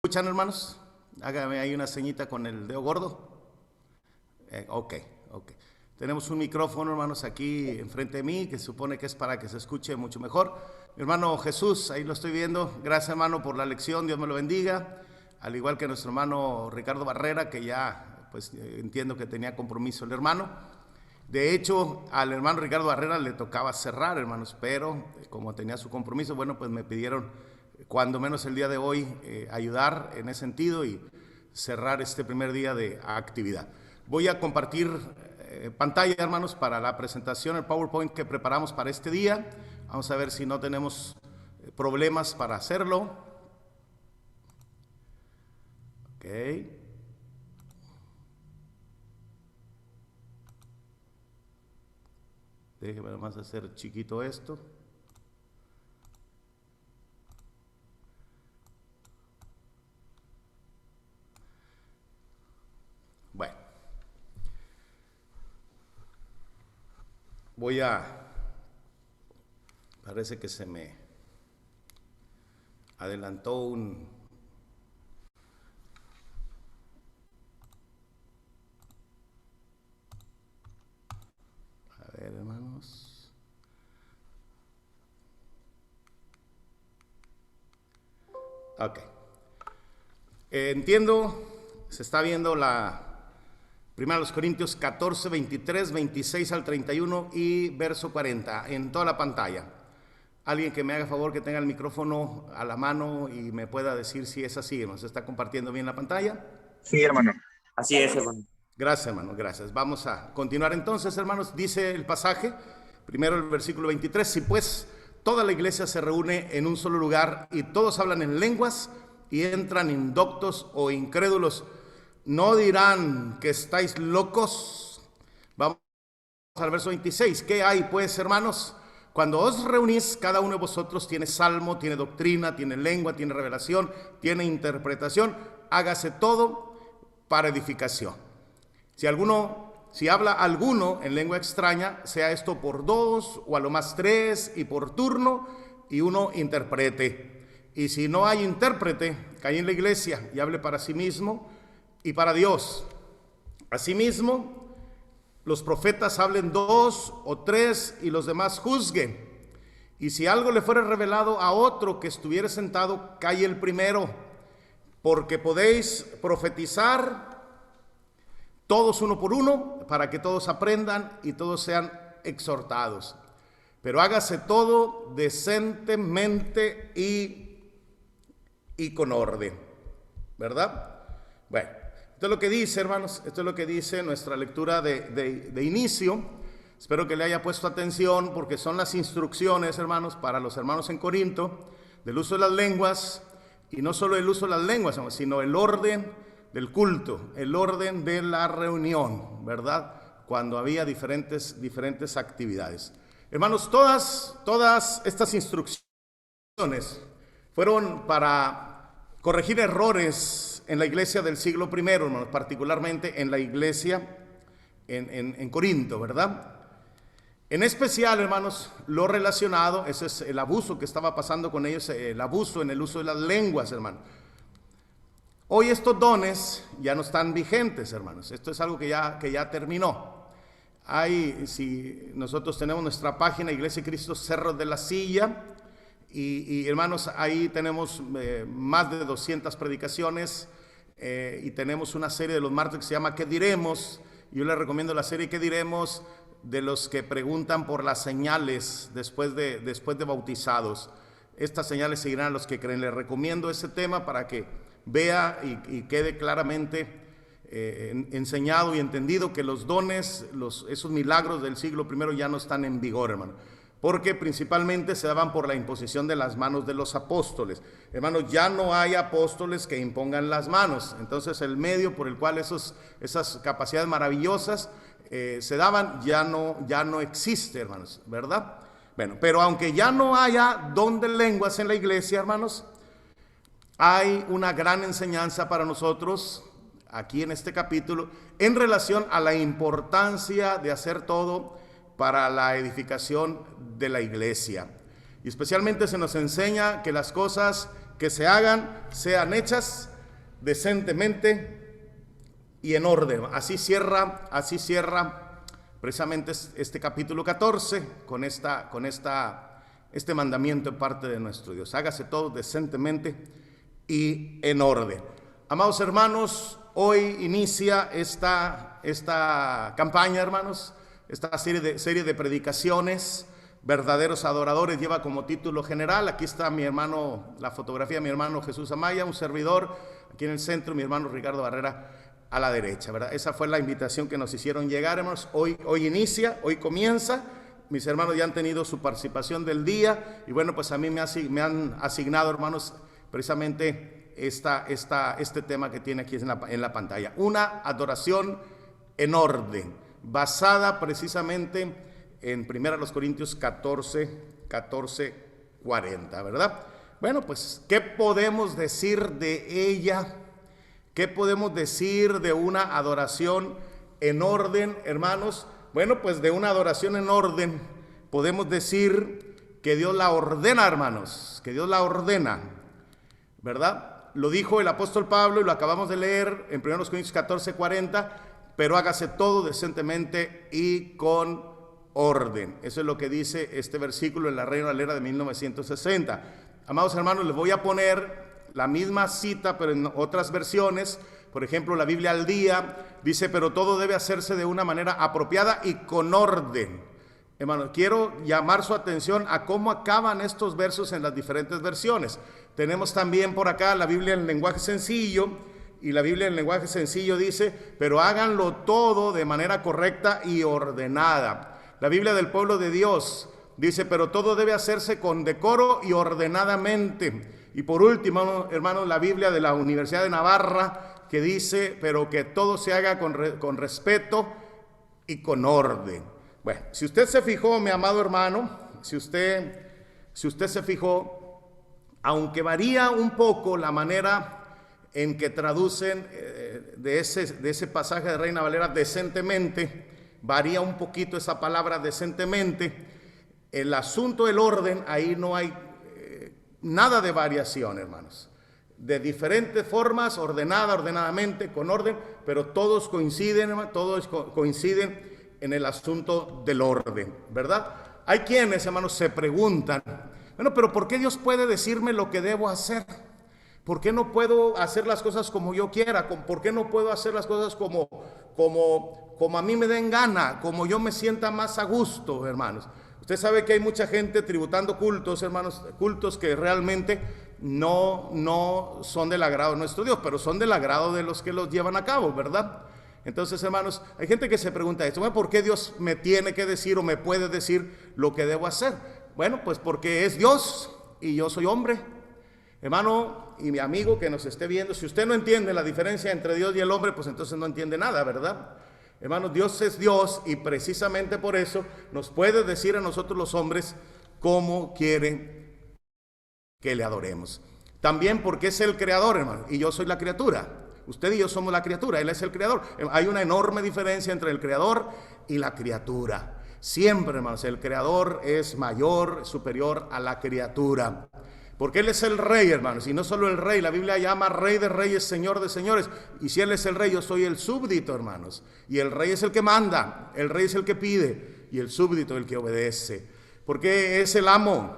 ¿Escuchan, hermanos? Hágame ahí una señita con el dedo gordo. Ok. Tenemos un micrófono, hermanos, aquí enfrente de mí, que se supone que es para que se escuche mucho mejor. Mi hermano Jesús, ahí lo estoy viendo. Gracias, hermano, por la lección. Dios me lo bendiga. Al igual que nuestro hermano Ricardo Barrera, que ya, pues, entiendo que tenía compromiso el hermano. De hecho, al hermano Ricardo Barrera le tocaba cerrar, hermanos, pero como tenía su compromiso, bueno, pues me pidieron, cuando menos el día de hoy, ayudar en ese sentido y cerrar este primer día de actividad. Voy a compartir pantalla, hermanos, para la presentación, el PowerPoint que preparamos para este día. Vamos a ver si no tenemos problemas para hacerlo. Ok. Déjeme nomás hacer chiquito esto. Bueno. Parece que se me adelantó un... A ver, hermanos. Ok. Entiendo, se está viendo la Primera los Corintios 14, 23, 26 al 31 y verso 40 en toda la pantalla. Alguien que me haga favor que tenga el micrófono a la mano y me pueda decir si es así, ¿nos está compartiendo bien la pantalla? Sí, hermano. Así es, hermano. Gracias, hermano, gracias. Vamos a continuar entonces, hermanos. Dice el pasaje, primero el versículo 23, si pues toda la iglesia se reúne en un solo lugar y todos hablan en lenguas y entran indoctos o incrédulos, ¿no dirán que estáis locos? Vamos al verso 26. ¿Qué hay, pues, hermanos? Cuando os reunís, cada uno de vosotros tiene salmo, tiene doctrina, tiene lengua, tiene revelación, tiene interpretación. Hágase todo para edificación. Si habla alguno en lengua extraña, sea esto por dos o a lo más tres y por turno, y uno interprete. Y si no hay intérprete, cae en la iglesia y hable para sí mismo y para Dios. Asimismo, los profetas hablen dos o tres y los demás juzguen. Y si algo le fuere revelado a otro que estuviere sentado, calle el primero, porque podéis profetizar todos uno por uno, para que todos aprendan y todos sean exhortados. Pero hágase todo decentemente y con orden, ¿verdad? Bueno, esto es lo que dice, hermanos, esto es lo que dice nuestra lectura de inicio. Espero que le haya puesto atención, porque son las instrucciones, hermanos, para los hermanos en Corinto, del uso de las lenguas, y no solo el uso de las lenguas, sino el orden del culto, el orden de la reunión, ¿verdad? Cuando había diferentes actividades. Hermanos, todas estas instrucciones fueron para corregir errores en la iglesia del siglo I, hermanos, particularmente en la iglesia en Corinto, ¿verdad? En especial, hermanos, lo relacionado, ese es el abuso que estaba pasando con ellos, el abuso en el uso de las lenguas, hermanos. Hoy estos dones ya no están vigentes, hermanos. Esto es algo que ya terminó. Si nosotros tenemos nuestra página Iglesia de Cristo Cerros de la Silla, y hermanos, ahí tenemos más de 200 predicaciones, y tenemos una serie de los martes que se llama ¿Qué diremos? Yo les recomiendo la serie ¿Qué diremos? De los que preguntan por las señales después de bautizados. Estas señales seguirán a los que creen. Les recomiendo ese tema para que vea y quede claramente enseñado y entendido que los dones, esos milagros del siglo I ya no están en vigor, hermano, porque principalmente se daban por la imposición de las manos de los apóstoles. Hermanos, ya no hay apóstoles que impongan las manos, entonces el medio por el cual esas capacidades maravillosas se daban ya no existe, hermanos, ¿verdad? Bueno, pero aunque ya no haya don de lenguas en la iglesia, hermanos, hay una gran enseñanza para nosotros aquí en este capítulo en relación a la importancia de hacer todo para la edificación de la iglesia. Y especialmente se nos enseña que las cosas que se hagan, sean hechas decentemente y en orden. Así cierra precisamente este capítulo 14 con este mandamiento en parte de nuestro Dios. Hágase todo decentemente y en orden. Amados hermanos, hoy inicia esta campaña, hermanos, esta serie de predicaciones, verdaderos adoradores, lleva como título general. Aquí está mi hermano, la fotografía de mi hermano Jesús Amaya, un servidor, aquí en el centro, mi hermano Ricardo Barrera a la derecha, ¿verdad? Esa fue la invitación que nos hicieron llegar, hermanos. Hoy inicia, hoy comienza. Mis hermanos ya han tenido su participación del día y bueno, pues a mí me han asignado, hermanos, precisamente este tema que tiene aquí en la pantalla. Una adoración en orden, basada precisamente en 1 Corintios 14, 40, ¿verdad? Bueno, pues, ¿qué podemos decir de ella? ¿Qué podemos decir de una adoración en orden, hermanos? Bueno, pues de una adoración en orden podemos decir que Dios la ordena, hermanos, que Dios la ordena, ¿verdad? Lo dijo el apóstol Pablo y lo acabamos de leer en 1 Corintios 14, 40, pero hágase todo decentemente y con orden. Eso es lo que dice este versículo en la Reina Valera de 1960. Amados hermanos, les voy a poner la misma cita, pero en otras versiones. Por ejemplo, la Biblia al Día dice, pero todo debe hacerse de una manera apropiada y con orden. Hermano, quiero llamar su atención a cómo acaban estos versos en las diferentes versiones. Tenemos también por acá la Biblia en lenguaje sencillo, y la Biblia en lenguaje sencillo dice, pero háganlo todo de manera correcta y ordenada. La Biblia del pueblo de Dios dice, pero todo debe hacerse con decoro y ordenadamente. Y por último, hermanos, la Biblia de la Universidad de Navarra, que dice, pero que todo se haga con respeto y con orden. Bueno, si usted se fijó, mi amado hermano, si usted se fijó, aunque varía un poco la manera en que traducen de ese pasaje de Reina Valera decentemente, varía un poquito esa palabra decentemente. El asunto del orden, ahí no hay nada de variación, hermanos. De diferentes formas, ordenadamente, con orden, pero todos coinciden en el asunto del orden, ¿verdad? Hay quienes, hermanos, se preguntan, bueno, pero ¿por qué Dios puede decirme lo que debo hacer? ¿Por qué no puedo hacer las cosas como yo quiera? ¿Por qué no puedo hacer las cosas como a mí me den gana, como yo me sienta más a gusto, hermanos? Usted sabe que hay mucha gente tributando cultos, hermanos, cultos que realmente no son del agrado de nuestro Dios, pero son del agrado de los que los llevan a cabo, ¿verdad? Entonces, hermanos, hay gente que se pregunta esto, bueno, ¿por qué Dios me tiene que decir o me puede decir lo que debo hacer? Bueno, pues porque es Dios y yo soy hombre. Hermano y mi amigo que nos esté viendo, si usted no entiende la diferencia entre Dios y el hombre, pues entonces no entiende nada, ¿verdad? Hermanos, Dios es Dios y precisamente por eso nos puede decir a nosotros los hombres cómo quiere que le adoremos. También porque es el creador, hermano, y yo soy la criatura. Usted y yo somos la criatura, Él es el creador. Hay una enorme diferencia entre el creador y la criatura. Siempre, hermanos, el creador es mayor, superior a la criatura. Porque Él es el rey, hermanos, y no solo el rey, la Biblia llama rey de reyes, señor de señores. Y si Él es el rey, yo soy el súbdito, hermanos. Y el rey es el que manda, el rey es el que pide, y el súbdito el que obedece. Porque es el amo,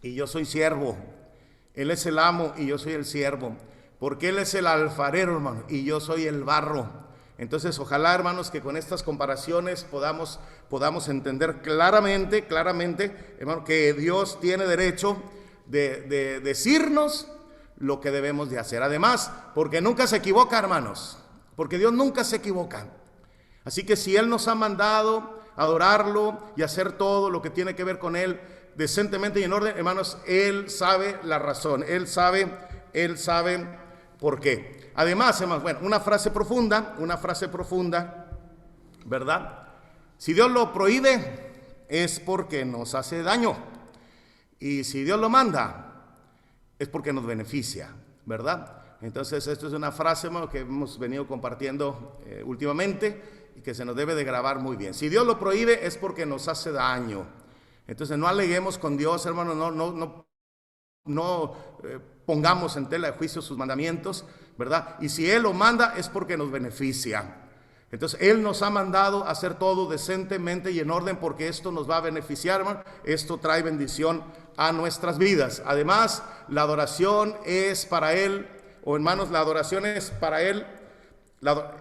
y yo soy siervo. Él es el amo, y yo soy el siervo. Porque Él es el alfarero, hermano, y yo soy el barro. Entonces, ojalá, hermanos, que con estas comparaciones podamos entender claramente, hermano, que Dios tiene derecho de decirnos lo que debemos de hacer. Además, porque nunca se equivoca, hermanos, porque Dios nunca se equivoca. Así que si Él nos ha mandado a adorarlo y hacer todo lo que tiene que ver con Él decentemente y en orden, hermanos, Él sabe la razón, Él sabe por qué. Además, hermanos, bueno, una frase profunda, ¿verdad? Si Dios lo prohíbe, es porque nos hace daño. Y si Dios lo manda, es porque nos beneficia, ¿verdad? Entonces, esto es una frase, hermano, que hemos venido compartiendo últimamente y que se nos debe de grabar muy bien. Si Dios lo prohíbe, es porque nos hace daño. Entonces, no aleguemos con Dios, hermano, no pongamos en tela de juicio sus mandamientos, ¿verdad? Y si Él lo manda es porque nos beneficia. Entonces Él nos ha mandado a hacer todo decentemente y en orden, porque esto nos va a beneficiar, hermano. Esto trae bendición a nuestras vidas. Además, la adoración es para Él, o hermanos, la adoración es para Él.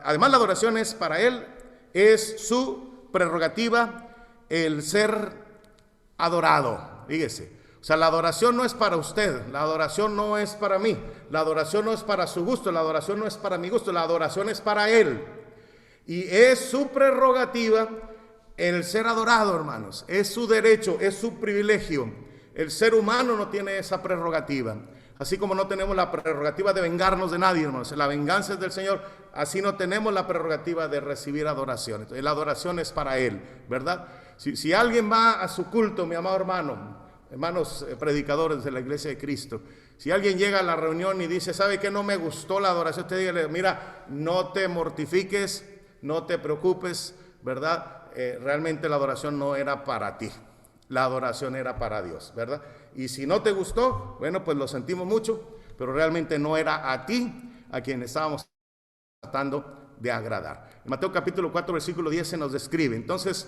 Además, la adoración es para Él, es su prerrogativa el ser adorado. Fíjese, o sea, la adoración no es para usted, la adoración no es para mí, la adoración no es para su gusto, la adoración no es para mi gusto, la adoración es para Él. Y es su prerrogativa el ser adorado, hermanos. Es su derecho, es su privilegio. El ser humano no tiene esa prerrogativa. Así como no tenemos la prerrogativa de vengarnos de nadie, hermanos. La venganza es del Señor. Así no tenemos la prerrogativa de recibir adoración. Entonces, la adoración es para Él, ¿verdad? Si alguien va a su culto, mi amado hermano, hermanos predicadores de la Iglesia de Cristo, si alguien llega a la reunión y dice, ¿sabe qué? No me gustó la adoración, usted dígale, mira, no te mortifiques, no te preocupes, ¿verdad? Realmente la adoración no era para ti, la adoración era para Dios, ¿verdad? Y si no te gustó, bueno, pues lo sentimos mucho, pero realmente no era a ti a quien estábamos tratando de agradar. En Mateo capítulo 4, versículo 10 se nos describe, entonces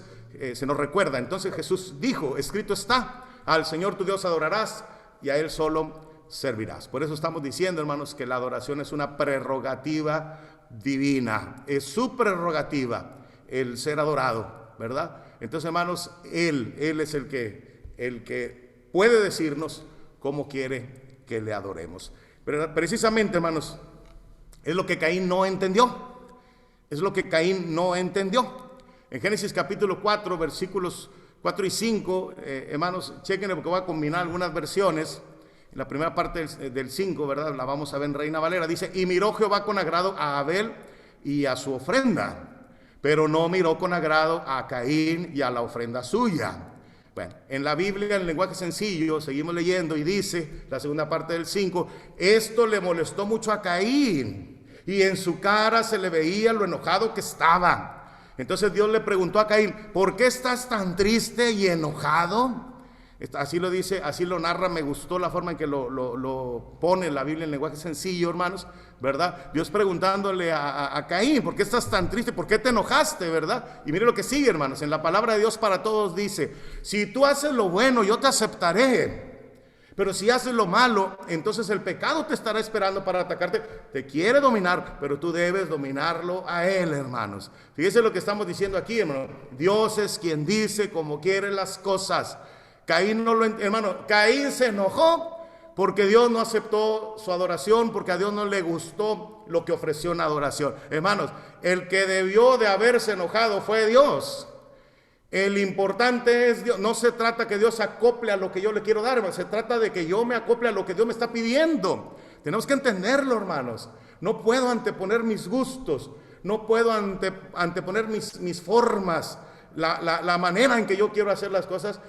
se nos recuerda, entonces Jesús dijo, escrito está, al Señor tu Dios adorarás y a Él solo servirás. Por eso estamos diciendo, hermanos, que la adoración es una prerrogativa divina, es su prerrogativa el ser adorado, ¿verdad? Entonces, hermanos, Él es el que puede decirnos cómo quiere que le adoremos. Pero precisamente, hermanos, es lo que Caín no entendió. Es lo que Caín no entendió. En Génesis capítulo 4, versículos 4 y 5, hermanos, chequenle porque voy a combinar algunas versiones. En la primera parte del 5, ¿verdad? La vamos a ver en Reina Valera. Dice, y miró Jehová con agrado a Abel y a su ofrenda, pero no miró con agrado a Caín y a la ofrenda suya. Bueno, en la Biblia, en el lenguaje sencillo, seguimos leyendo y dice, la segunda parte del 5, esto le molestó mucho a Caín y en su cara se le veía lo enojado que estaba. Entonces Dios le preguntó a Caín, ¿por qué estás tan triste y enojado? Así lo dice, así lo narra, me gustó la forma en que lo pone la Biblia en lenguaje sencillo, hermanos, ¿verdad? Dios preguntándole a Caín, ¿por qué estás tan triste? ¿Por qué te enojaste, verdad? Y mire lo que sigue, hermanos, en la palabra de Dios para todos dice, si tú haces lo bueno, yo te aceptaré, pero si haces lo malo, entonces el pecado te estará esperando para atacarte, te quiere dominar, pero tú debes dominarlo a él, hermanos. Fíjese lo que estamos diciendo aquí, hermano, Dios es quien dice cómo quiere las cosas. Caín no lo hermano, Caín se enojó porque Dios no aceptó su adoración, porque a Dios no le gustó lo que ofreció en adoración. Hermanos, el que debió de haberse enojado fue Dios. El importante es Dios. No se trata que Dios se acople a lo que yo le quiero dar, hermanos. Se trata de que yo me acople a lo que Dios me está pidiendo. Tenemos que entenderlo, hermanos. No puedo anteponer mis gustos, no puedo anteponer mis formas, la manera en que yo quiero hacer las cosas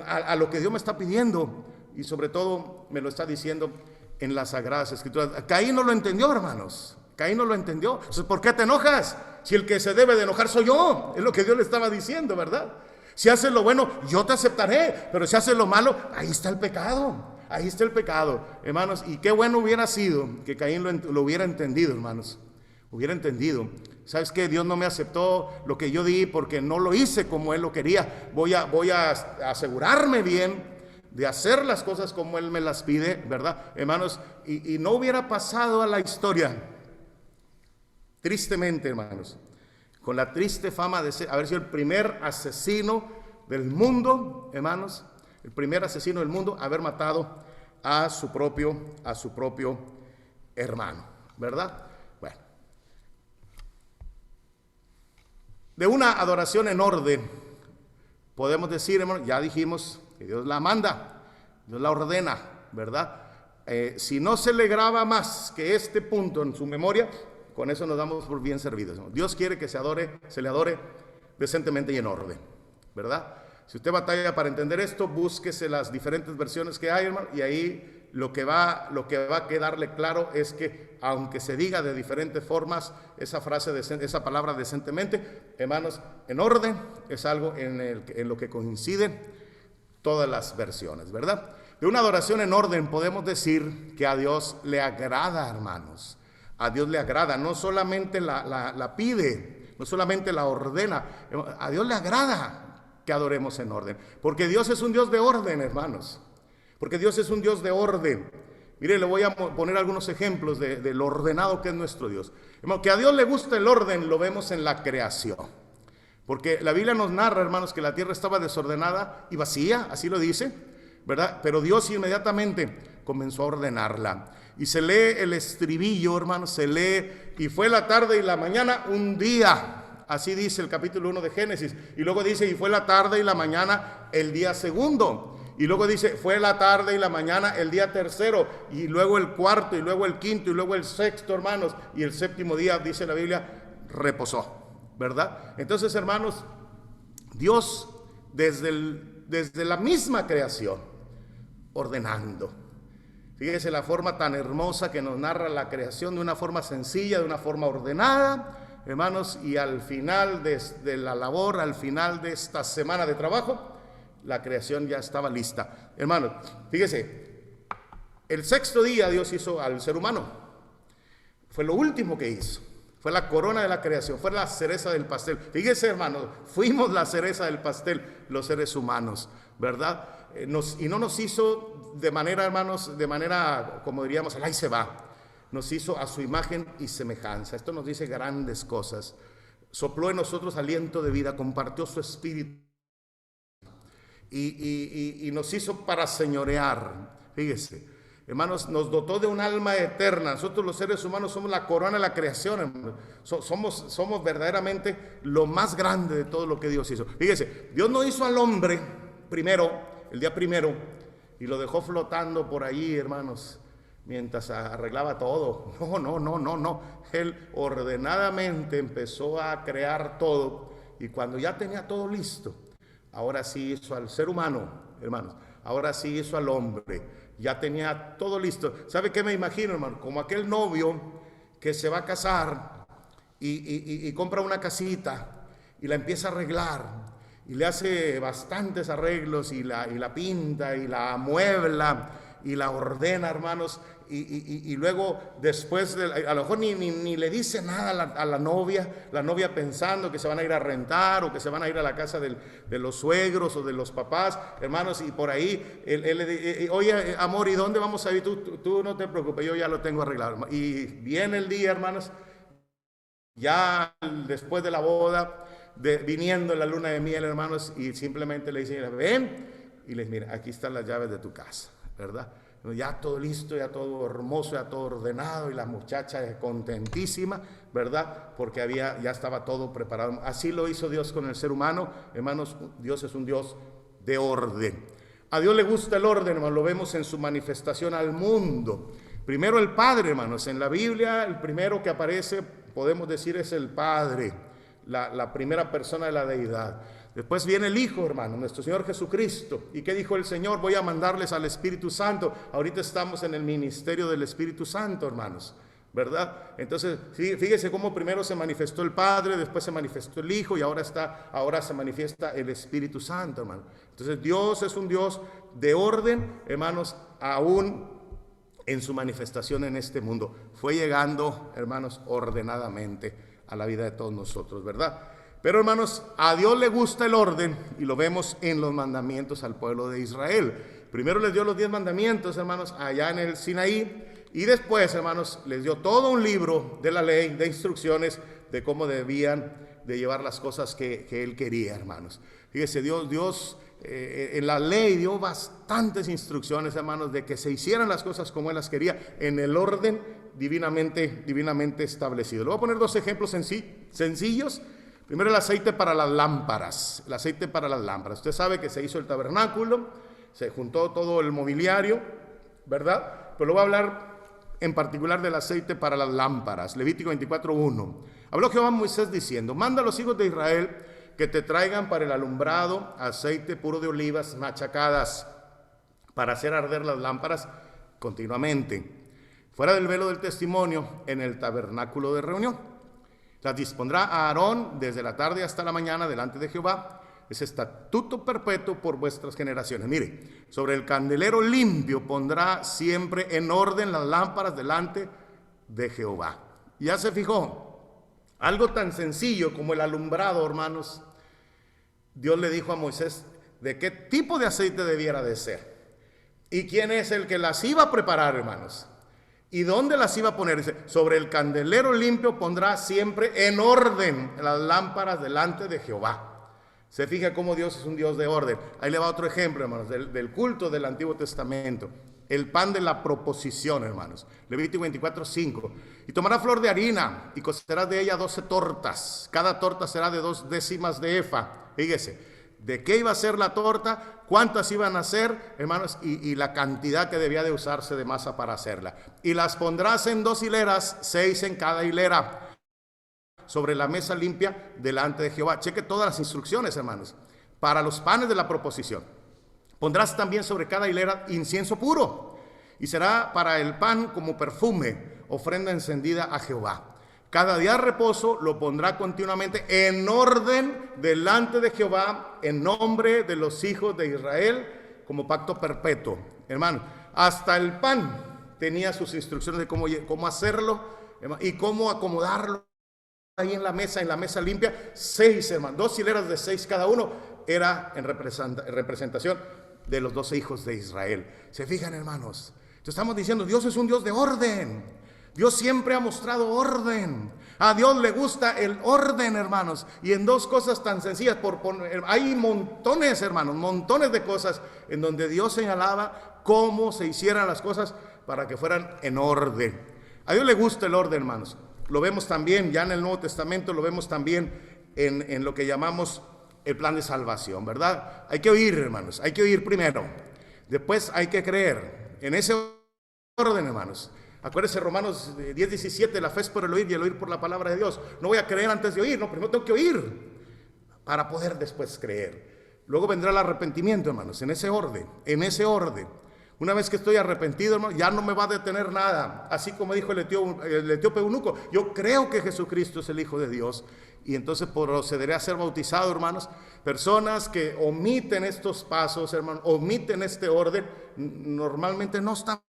a lo que Dios me está pidiendo, y sobre todo me lo está diciendo en las Sagradas Escrituras. Caín no lo entendió, hermanos. Caín no lo entendió. Entonces, ¿por qué te enojas? Si el que se debe de enojar soy yo. Es lo que Dios le estaba diciendo, ¿verdad? Si haces lo bueno, yo te aceptaré, pero si haces lo malo, ahí está el pecado. Ahí está el pecado, hermanos. Y qué bueno hubiera sido que Caín lo hubiera entendido, hermanos. Hubiera entendido. ¿Sabes qué? Dios no me aceptó lo que yo di porque no lo hice como Él lo quería. Voy a asegurarme bien de hacer las cosas como Él me las pide, ¿verdad, hermanos? Y no hubiera pasado a la historia, tristemente, hermanos, con la triste fama de haber sido el primer asesino del mundo, hermanos, el primer asesino del mundo, haber matado a su propio hermano, ¿verdad? De una adoración en orden, podemos decir, hermano, ya dijimos que Dios la manda, Dios la ordena, ¿verdad? Si no se le graba más que este punto en su memoria, con eso nos damos por bien servidos, ¿no? Dios quiere que se le adore decentemente y en orden, ¿verdad? Si usted batalla para entender esto, búsquese las diferentes versiones que hay, hermano, y ahí lo que va a quedarle claro es que aunque se diga de diferentes formas esa palabra decentemente, hermanos, en orden es algo en lo que coinciden todas las versiones, ¿verdad? de una adoración en orden, podemos decir que a Dios le agrada, hermanos. A Dios le agrada, no solamente la pide, no solamente la ordena, a Dios le agrada que adoremos en orden, porque Dios es un Dios de orden, hermanos, porque Dios es un Dios de orden. Mire, le voy a poner algunos ejemplos de lo ordenado que es nuestro Dios. Hermano, que a Dios le gusta el orden, lo vemos en la creación. Porque la Biblia nos narra, hermanos, que la tierra estaba desordenada y vacía, así lo dice, ¿verdad? Pero Dios inmediatamente comenzó a ordenarla. Y se lee el estribillo, hermanos, se lee, y fue la tarde y la mañana un día. Así dice el capítulo 1 de Génesis. Y luego dice, y fue la tarde y la mañana el día segundo. Y luego dice, fue la tarde y la mañana el día tercero, y luego el cuarto, y luego el quinto, y luego el sexto, hermanos, y el séptimo día, dice la Biblia, reposó, ¿verdad? Entonces, hermanos, Dios desde la misma creación, ordenando. Fíjese la forma tan hermosa que nos narra la creación, de una forma sencilla, de una forma ordenada, hermanos, y al final de la labor, al final de esta semana de trabajo, la creación ya estaba lista. Hermanos, fíjese, el sexto día Dios hizo al ser humano. Fue lo último que hizo. Fue la corona de la creación, fue la cereza del pastel. Fíjese, hermanos, fuimos la cereza del pastel, los seres humanos, ¿verdad? Y no nos hizo de manera, hermanos, de manera, como diríamos, ahí se va. Nos hizo a su imagen y semejanza. Esto nos dice grandes cosas. Sopló en nosotros aliento de vida, compartió su espíritu. Y nos hizo para señorear. Fíjese, hermanos, nos dotó de un alma eterna. Nosotros los seres humanos somos la corona de la creación, hermanos. Somos verdaderamente lo más grande de todo lo que Dios hizo. Fíjese, Dios no hizo al hombre primero, el día primero, y lo dejó flotando por ahí, hermanos, mientras arreglaba todo. No. Él ordenadamente empezó a crear todo, y cuando ya tenía todo listo, ahora sí hizo al ser humano, hermanos. Ahora sí hizo al hombre. Ya tenía todo listo. ¿Sabe qué me imagino, hermano? Como aquel novio que se va a casar y compra una casita y la empieza a arreglar. Y le hace bastantes arreglos y la pinta y la amuebla y la ordena, hermanos. Y luego después, a lo mejor ni le dice nada a la novia pensando que se van a ir a rentar o que se van a ir a la casa de los suegros o de los papás, hermanos, y por ahí, él le dice, oye, amor, ¿y dónde vamos a ir? Tú no te preocupes, yo ya lo tengo arreglado. Y viene el día, hermanos, ya después de la boda, viniendo la luna de miel, hermanos, y simplemente le dice, ven, y les mira, aquí están las llaves de tu casa, ¿verdad? Ya todo listo, ya todo hermoso, ya todo ordenado, y la muchacha contentísima, ¿verdad? Porque ya estaba todo preparado. Así lo hizo Dios con el ser humano, hermanos. Dios es un Dios de orden. A Dios le gusta el orden, hermanos, lo vemos en su manifestación al mundo. Primero el Padre, hermanos, en la Biblia el primero que aparece, podemos decir, es el Padre, la primera persona de la deidad. Después viene el Hijo, hermano, nuestro Señor Jesucristo. ¿Y qué dijo el Señor? Voy a mandarles al Espíritu Santo. Ahorita estamos en el ministerio del Espíritu Santo, hermanos, ¿verdad? Entonces, fíjese cómo primero se manifestó el Padre, después se manifestó el Hijo y ahora se manifiesta el Espíritu Santo, hermano. Entonces, Dios es un Dios de orden, hermanos, aún en su manifestación en este mundo. Fue llegando, hermanos, ordenadamente a la vida de todos nosotros, ¿verdad? Pero, hermanos, a Dios le gusta el orden y lo vemos en los mandamientos al pueblo de Israel. Primero les dio los 10 mandamientos, hermanos, allá en el Sinaí, y después, hermanos, les dio todo un libro de la ley, de instrucciones de cómo debían de llevar las cosas que Él quería, hermanos. Fíjese, Dios en la ley dio bastantes instrucciones, hermanos, de que se hicieran las cosas como Él las quería, en el orden divinamente establecido. Le voy a poner 2 ejemplos sencillos. Primero, el aceite para las lámparas. El aceite para las lámparas. Usted sabe que se hizo el tabernáculo, se juntó todo el mobiliario, ¿verdad? Pero le voy a hablar en particular del aceite para las lámparas. Levítico 24:1. Habló Jehová a Moisés diciendo: manda a los hijos de Israel que te traigan para el alumbrado aceite puro de olivas machacadas para hacer arder las lámparas continuamente, fuera del velo del testimonio, en el tabernáculo de reunión. Las dispondrá a Aarón desde la tarde hasta la mañana delante de Jehová. es estatuto perpetuo por vuestras generaciones. Mire, sobre el candelero limpio pondrá siempre en orden las lámparas delante de Jehová. Ya se fijó, algo tan sencillo como el alumbrado, hermanos. Dios le dijo a Moisés de qué tipo de aceite debiera de ser. ¿Y quién es el que las iba a preparar, hermanos? ¿Y dónde las iba a poner? Dice, sobre el candelero limpio pondrá siempre en orden las lámparas delante de Jehová. Se fija cómo Dios es un Dios de orden. Ahí le va otro ejemplo, hermanos, del culto del Antiguo Testamento. El pan de la proposición, hermanos. Levítico 24:5. Y tomará flor de harina y cocerás de ella 12 tortas. Cada torta será de 2 décimas de efa. Fíjese, ¿de qué iba a ser la torta? ¿Cuántas iban a ser, hermanos? Y la cantidad que debía de usarse de masa para hacerla. Y las pondrás en 2 hileras, 6 en cada hilera, sobre la mesa limpia delante de Jehová. Cheque todas las instrucciones, hermanos, para los panes de la proposición. Pondrás también sobre cada hilera incienso puro, y será para el pan como perfume, ofrenda encendida a Jehová. Cada día de reposo lo pondrá continuamente en orden delante de Jehová, en nombre de los hijos de Israel, como pacto perpetuo. Hermano, hasta el pan tenía sus instrucciones de cómo hacerlo, hermano, y cómo acomodarlo ahí en la mesa limpia. 6, hermano, 2 hileras de 6 cada uno, era en representación de los 12 hijos de Israel. ¿Se fijan, hermanos? Entonces estamos diciendo, Dios es un Dios de orden. Dios siempre ha mostrado orden. A Dios le gusta el orden, hermanos. Y en 2 cosas tan sencillas, hay montones, hermanos, montones de cosas en donde Dios señalaba cómo se hicieran las cosas para que fueran en orden. A Dios le gusta el orden, hermanos. Lo vemos también, ya en el Nuevo Testamento, lo vemos también en lo que llamamos el plan de salvación, ¿verdad? Hay que oír, hermanos, hay que oír primero. Después hay que creer. En ese orden, hermanos. Acuérdense Romanos 10:17, la fe es por el oír y el oír por la palabra de Dios. No voy a creer antes de oír, no, primero tengo que oír para poder después creer. Luego vendrá el arrepentimiento, hermanos, en ese orden, en ese orden. Una vez que estoy arrepentido, hermano, ya no me va a detener nada. Así como dijo el etíope eunuco, yo creo que Jesucristo es el Hijo de Dios. Y entonces procederé a ser bautizado, hermanos. Personas que omiten estos pasos, hermanos, omiten este orden, normalmente no están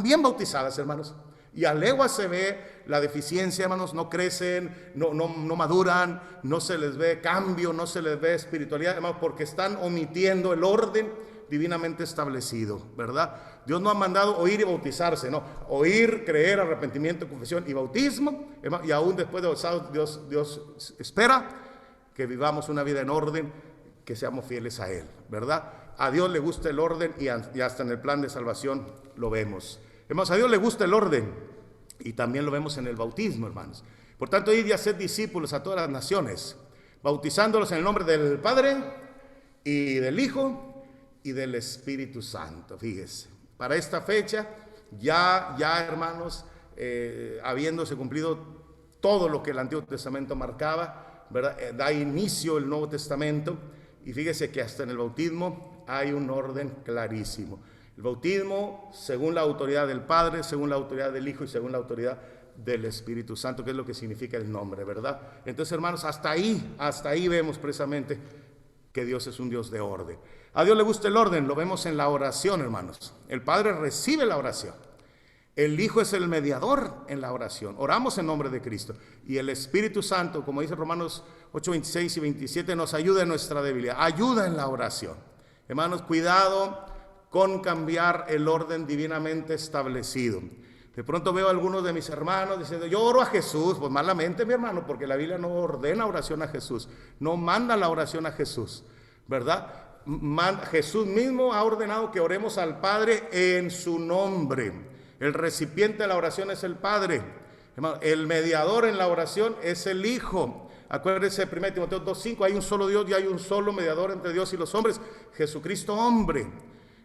bien bautizadas, hermanos. Y a leguas se ve la deficiencia, hermanos, no crecen, no maduran, no se les ve cambio, no se les ve espiritualidad, hermanos, porque están omitiendo el orden divinamente establecido, ¿verdad? Dios no ha mandado oír y bautizarse, no, oír, creer, arrepentimiento, confesión y bautismo, hermano, y aún después de bautizados, Dios espera que vivamos una vida en orden, que seamos fieles a Él, ¿verdad? A Dios le gusta el orden y hasta en el plan de salvación lo vemos. Hermanos, a Dios le gusta el orden y también lo vemos en el bautismo, hermanos. Por tanto, id y haced discípulos a todas las naciones, bautizándolos en el nombre del Padre y del Hijo y del Espíritu Santo. Fíjese, para esta fecha ya hermanos, habiéndose cumplido todo lo que el Antiguo Testamento marcaba, ¿verdad? Da inicio el Nuevo Testamento, y fíjese que hasta en el bautismo hay un orden clarísimo. El bautismo según la autoridad del Padre, según la autoridad del Hijo y según la autoridad del Espíritu Santo, que es lo que significa el nombre, ¿verdad? Entonces, hermanos, hasta ahí vemos precisamente que Dios es un Dios de orden. A Dios le gusta el orden, lo vemos en la oración, hermanos. El Padre recibe la oración. El Hijo es el mediador en la oración. Oramos en nombre de Cristo. Y el Espíritu Santo, como dice Romanos 8:26 y 27, nos ayuda en nuestra debilidad. Ayuda en la oración. Hermanos, cuidado con cambiar el orden divinamente establecido. De pronto veo a algunos de mis hermanos diciendo, yo oro a Jesús. Pues malamente, mi hermano, porque la Biblia no ordena oración a Jesús. No manda la oración a Jesús, ¿verdad? Jesús mismo ha ordenado que oremos al Padre en su nombre. El recipiente de la oración es el Padre. El mediador en la oración es el Hijo. Acuérdense de 1 Timoteo 2:5, hay un solo Dios y hay un solo mediador entre Dios y los hombres, Jesucristo hombre.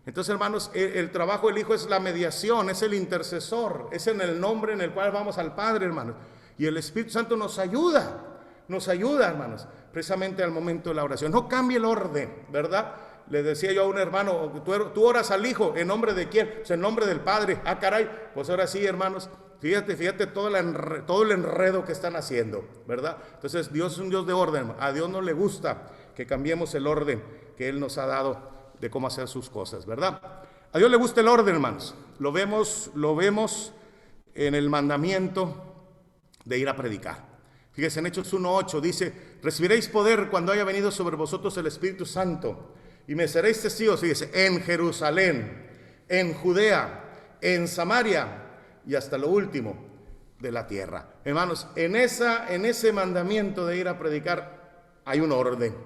Entonces, hermanos, el trabajo del Hijo es la mediación, es el intercesor, es en el nombre en el cual vamos al Padre, hermanos. Y el Espíritu Santo nos ayuda, hermanos, precisamente al momento de la oración. No cambie el orden, ¿verdad? Le decía yo a un hermano, tú oras al Hijo, ¿en nombre de quién? Pues en nombre del Padre. Ah, caray, pues ahora sí, hermanos, fíjate todo el enredo que están haciendo, ¿verdad? Entonces, Dios es un Dios de orden. A Dios no le gusta que cambiemos el orden que Él nos ha dado de cómo hacer sus cosas, ¿verdad? A Dios le gusta el orden, hermanos. Lo vemos en el mandamiento de ir a predicar. Fíjense, en Hechos 1:8 dice: recibiréis poder cuando haya venido sobre vosotros el Espíritu Santo, y me seréis testigos, fíjense, en Jerusalén, en Judea, en Samaria y hasta lo último de la tierra. Hermanos, en ese mandamiento de ir a predicar hay un orden.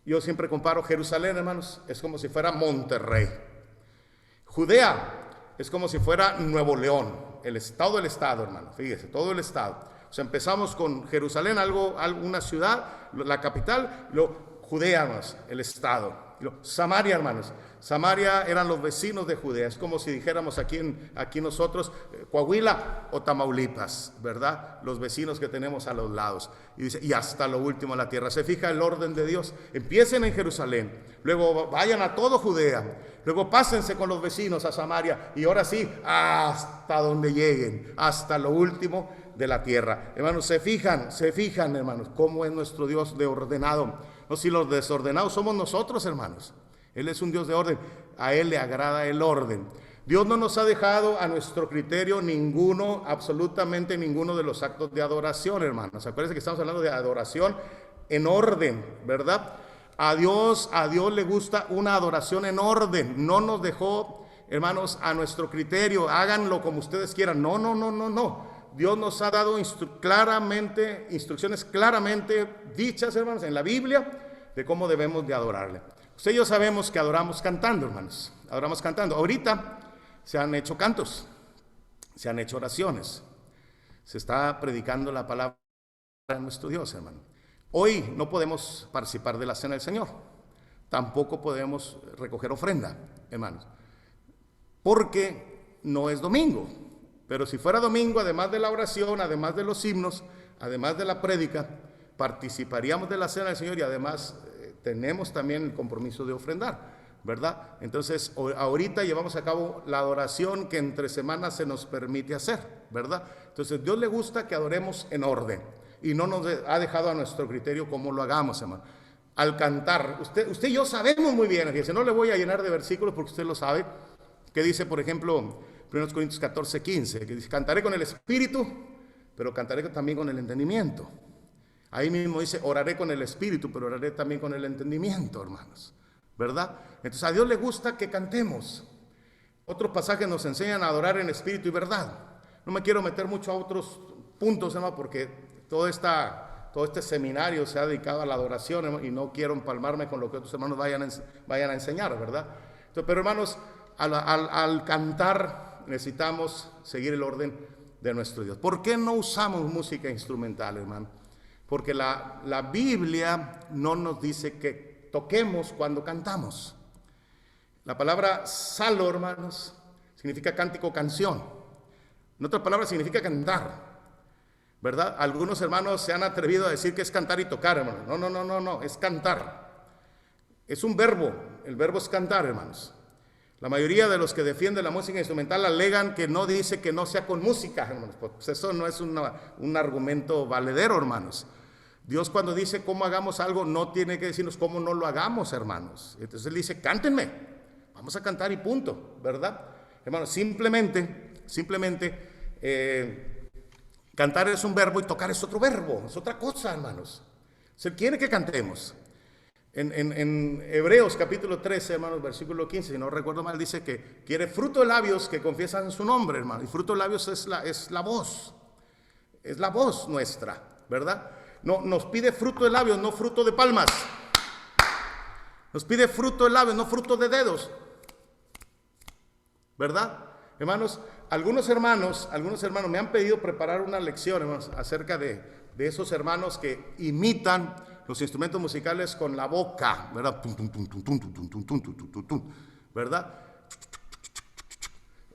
Yo siempre comparo Jerusalén, hermanos, es como si fuera Monterrey. Judea es como si fuera Nuevo León, el estado del estado, hermano. Fíjese, todo el estado. O sea, empezamos con Jerusalén, una ciudad, la capital, luego Judea, hermanos, el estado. Samaria, hermanos. Samaria eran los vecinos de Judea. Es como si dijéramos aquí nosotros, Coahuila o Tamaulipas, ¿verdad? Los vecinos que tenemos a los lados. Y dice, y hasta lo último la tierra. Se fija el orden de Dios. Empiecen en Jerusalén, luego vayan a todo Judea, luego pásense con los vecinos a Samaria, y ahora sí, hasta donde lleguen, hasta lo último de la tierra. Hermanos, se fijan, hermanos, cómo es nuestro Dios de ordenado. No, si los desordenados somos nosotros, hermanos. Él es un Dios de orden. A Él le agrada el orden. Dios no nos ha dejado a nuestro criterio absolutamente ninguno de los actos de adoración, hermanos. Acuérdense que estamos hablando de adoración en orden, ¿verdad? A Dios le gusta una adoración en orden. No nos dejó, hermanos, a nuestro criterio. Háganlo como ustedes quieran. No. Dios nos ha dado instrucciones claramente dichas, hermanos, en la Biblia, de cómo debemos de adorarle. Usted y yo sabemos que adoramos cantando, hermanos. Adoramos cantando. Ahorita se han hecho cantos, se han hecho oraciones, se está predicando la palabra de nuestro Dios, hermano. Hoy no podemos participar de la cena del Señor. Tampoco podemos recoger ofrenda, hermanos, porque no es domingo. Pero si fuera domingo, además de la oración, además de los himnos, además de la prédica, participaríamos de la cena del Señor, y además tenemos también el compromiso de ofrendar, ¿verdad? Entonces, ahorita llevamos a cabo la adoración que entre semanas se nos permite hacer, ¿verdad? Entonces, Dios le gusta que adoremos en orden, y no nos ha dejado a nuestro criterio cómo lo hagamos, hermano. Al cantar, usted y yo sabemos muy bien, fíjese, no le voy a llenar de versículos porque usted lo sabe, que dice, por ejemplo, 1 Corintios 14:15, que dice: cantaré con el espíritu, pero cantaré también con el entendimiento. Ahí mismo dice: oraré con el espíritu, pero oraré también con el entendimiento, hermanos, ¿verdad? Entonces a Dios le gusta que cantemos. Otros pasajes nos enseñan a adorar en espíritu y verdad. No me quiero meter mucho a otros puntos, hermano, porque todo este seminario se ha dedicado a la adoración, hermano, y no quiero empalmarme con lo que otros hermanos vayan a enseñar, ¿verdad? Entonces, pero hermanos, al cantar necesitamos seguir el orden de nuestro Dios. ¿Por qué no usamos música instrumental, hermano? Porque la Biblia no nos dice que toquemos cuando cantamos. La palabra salo, hermanos, significa cántico, canción. En otras palabras, significa cantar, ¿verdad? Algunos hermanos se han atrevido a decir que es cantar y tocar, hermanos. No, es cantar. Es un verbo, el verbo es cantar, hermanos. La mayoría de los que defienden la música instrumental alegan que no dice que no sea con música, hermanos. Pues eso no es un argumento valedero, hermanos. Dios, cuando dice cómo hagamos algo, no tiene que decirnos cómo no lo hagamos, hermanos. Entonces Él dice: cántenme, vamos a cantar y punto, ¿verdad? Hermanos, simplemente cantar es un verbo y tocar es otro verbo, es otra cosa, hermanos. Se quiere que cantemos. En Hebreos capítulo 13, hermanos, versículo 15, si no recuerdo mal, dice que quiere fruto de labios que confiesan su nombre, hermano. Y fruto de labios es la voz nuestra, ¿verdad? No, nos pide fruto de labios, no fruto de palmas. Nos pide fruto de labios, no fruto de dedos, ¿verdad? Hermanos, algunos hermanos me han pedido preparar una lección, hermanos, acerca de esos hermanos que imitan los instrumentos musicales con la boca, ¿verdad? ¿Verdad?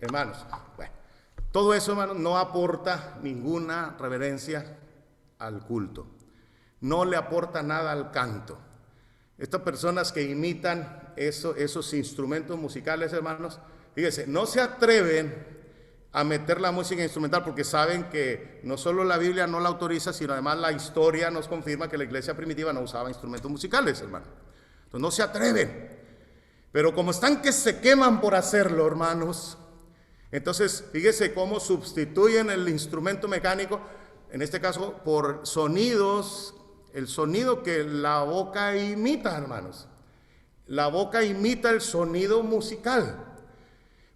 Hermanos, bueno, todo eso, hermanos, no aporta ninguna reverencia al culto. No le aporta nada al canto. Estas personas que imitan esos instrumentos musicales, hermanos, fíjense, no se atreven a meter la música instrumental, porque saben que no solo la Biblia no la autoriza, sino además la historia nos confirma que la iglesia primitiva no usaba instrumentos musicales, hermano. Entonces no se atreven. Pero como están que se queman por hacerlo, hermanos, entonces fíjese cómo sustituyen el instrumento mecánico, en este caso por sonidos, el sonido que la boca imita, hermanos. La boca imita el sonido musical.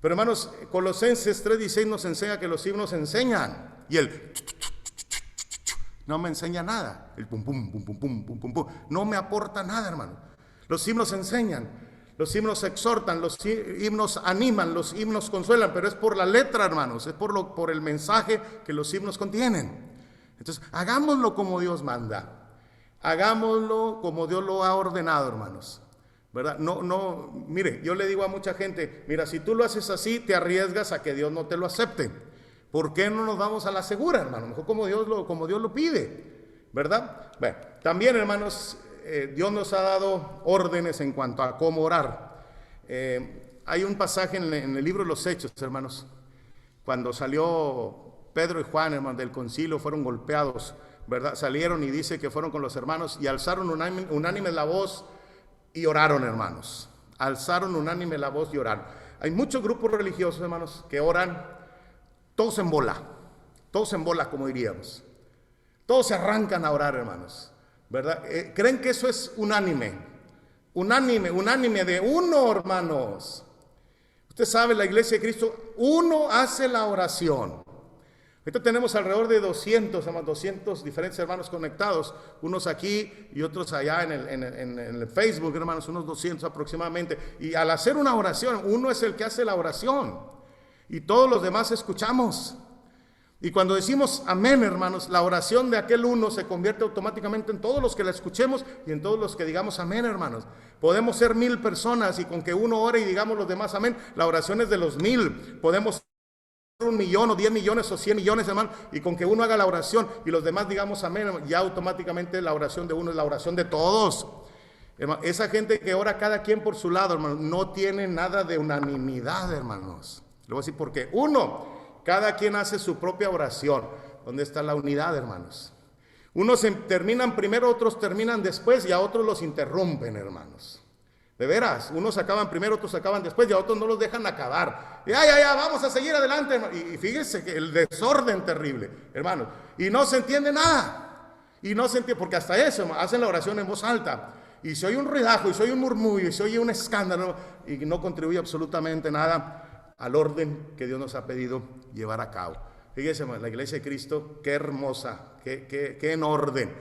Pero hermanos, Colosenses 3:16 nos enseña que los himnos enseñan. Y el no me enseña nada. El pum pum pum pum pum pum pum pum no me aporta nada, hermano. Los himnos enseñan. Los himnos exhortan, los himnos animan, los himnos consuelan, pero es por la letra, hermanos, es por el mensaje que los himnos contienen. Entonces, hagámoslo como Dios manda, hagámoslo como Dios lo ha ordenado, hermanos, ¿verdad? Mire, yo le digo a mucha gente, mira, si tú lo haces así, te arriesgas a que Dios no te lo acepte. ¿Por qué no nos vamos a la segura, hermano? Mejor como Dios lo pide, ¿verdad? Bueno, también, hermanos, Dios nos ha dado órdenes en cuanto a cómo orar. Hay un pasaje en el libro de los Hechos, hermanos, cuando salió Pedro y Juan, hermanos, del concilio, fueron golpeados, ¿verdad? Salieron y dice que fueron con los hermanos y alzaron unánime la voz y oraron, hermanos. Alzaron unánime la voz y oraron. Hay muchos grupos religiosos, hermanos, que oran todos en bola, como diríamos. Todos se arrancan a orar, hermanos, ¿verdad? ¿Creen que eso es unánime de uno, hermanos? Usted sabe, la iglesia de Cristo, uno hace la oración. Ahorita tenemos alrededor de 200 diferentes hermanos conectados, unos aquí y otros allá en el Facebook, hermanos, unos 200 aproximadamente. Y al hacer una oración, uno es el que hace la oración y todos los demás escuchamos. Y cuando decimos amén, hermanos, la oración de aquel uno se convierte automáticamente en todos los que la escuchemos y en todos los que digamos amén, hermanos. Podemos ser 1000 personas y con que uno ore y digamos los demás amén, la oración es de los 1000. Podemos ser 1 millón o 10 millones o 100 millones, hermanos, y con que uno haga la oración y los demás digamos amén, ya automáticamente la oración de uno es la oración de todos. Hermano, esa gente que ora cada quien por su lado, hermanos, no tiene nada de unanimidad, hermanos. Le voy a decir por qué. Cada quien hace su propia oración. ¿Dónde está la unidad, hermanos? Unos terminan primero, otros terminan después y a otros los interrumpen, hermanos. De veras, unos acaban primero, otros acaban después y a otros no los dejan acabar. Y ya, vamos a seguir adelante, hermano. Y fíjense que el desorden terrible, hermanos. Y no se entiende nada. Y no se entiende, porque hasta eso, hermano, hacen la oración en voz alta. Y se oye un ruidajo, y se oye un murmullo, y se oye un escándalo, y no contribuye absolutamente nada al orden que Dios nos ha pedido llevar a cabo. Fíjese, la iglesia de Cristo, qué hermosa, qué en orden,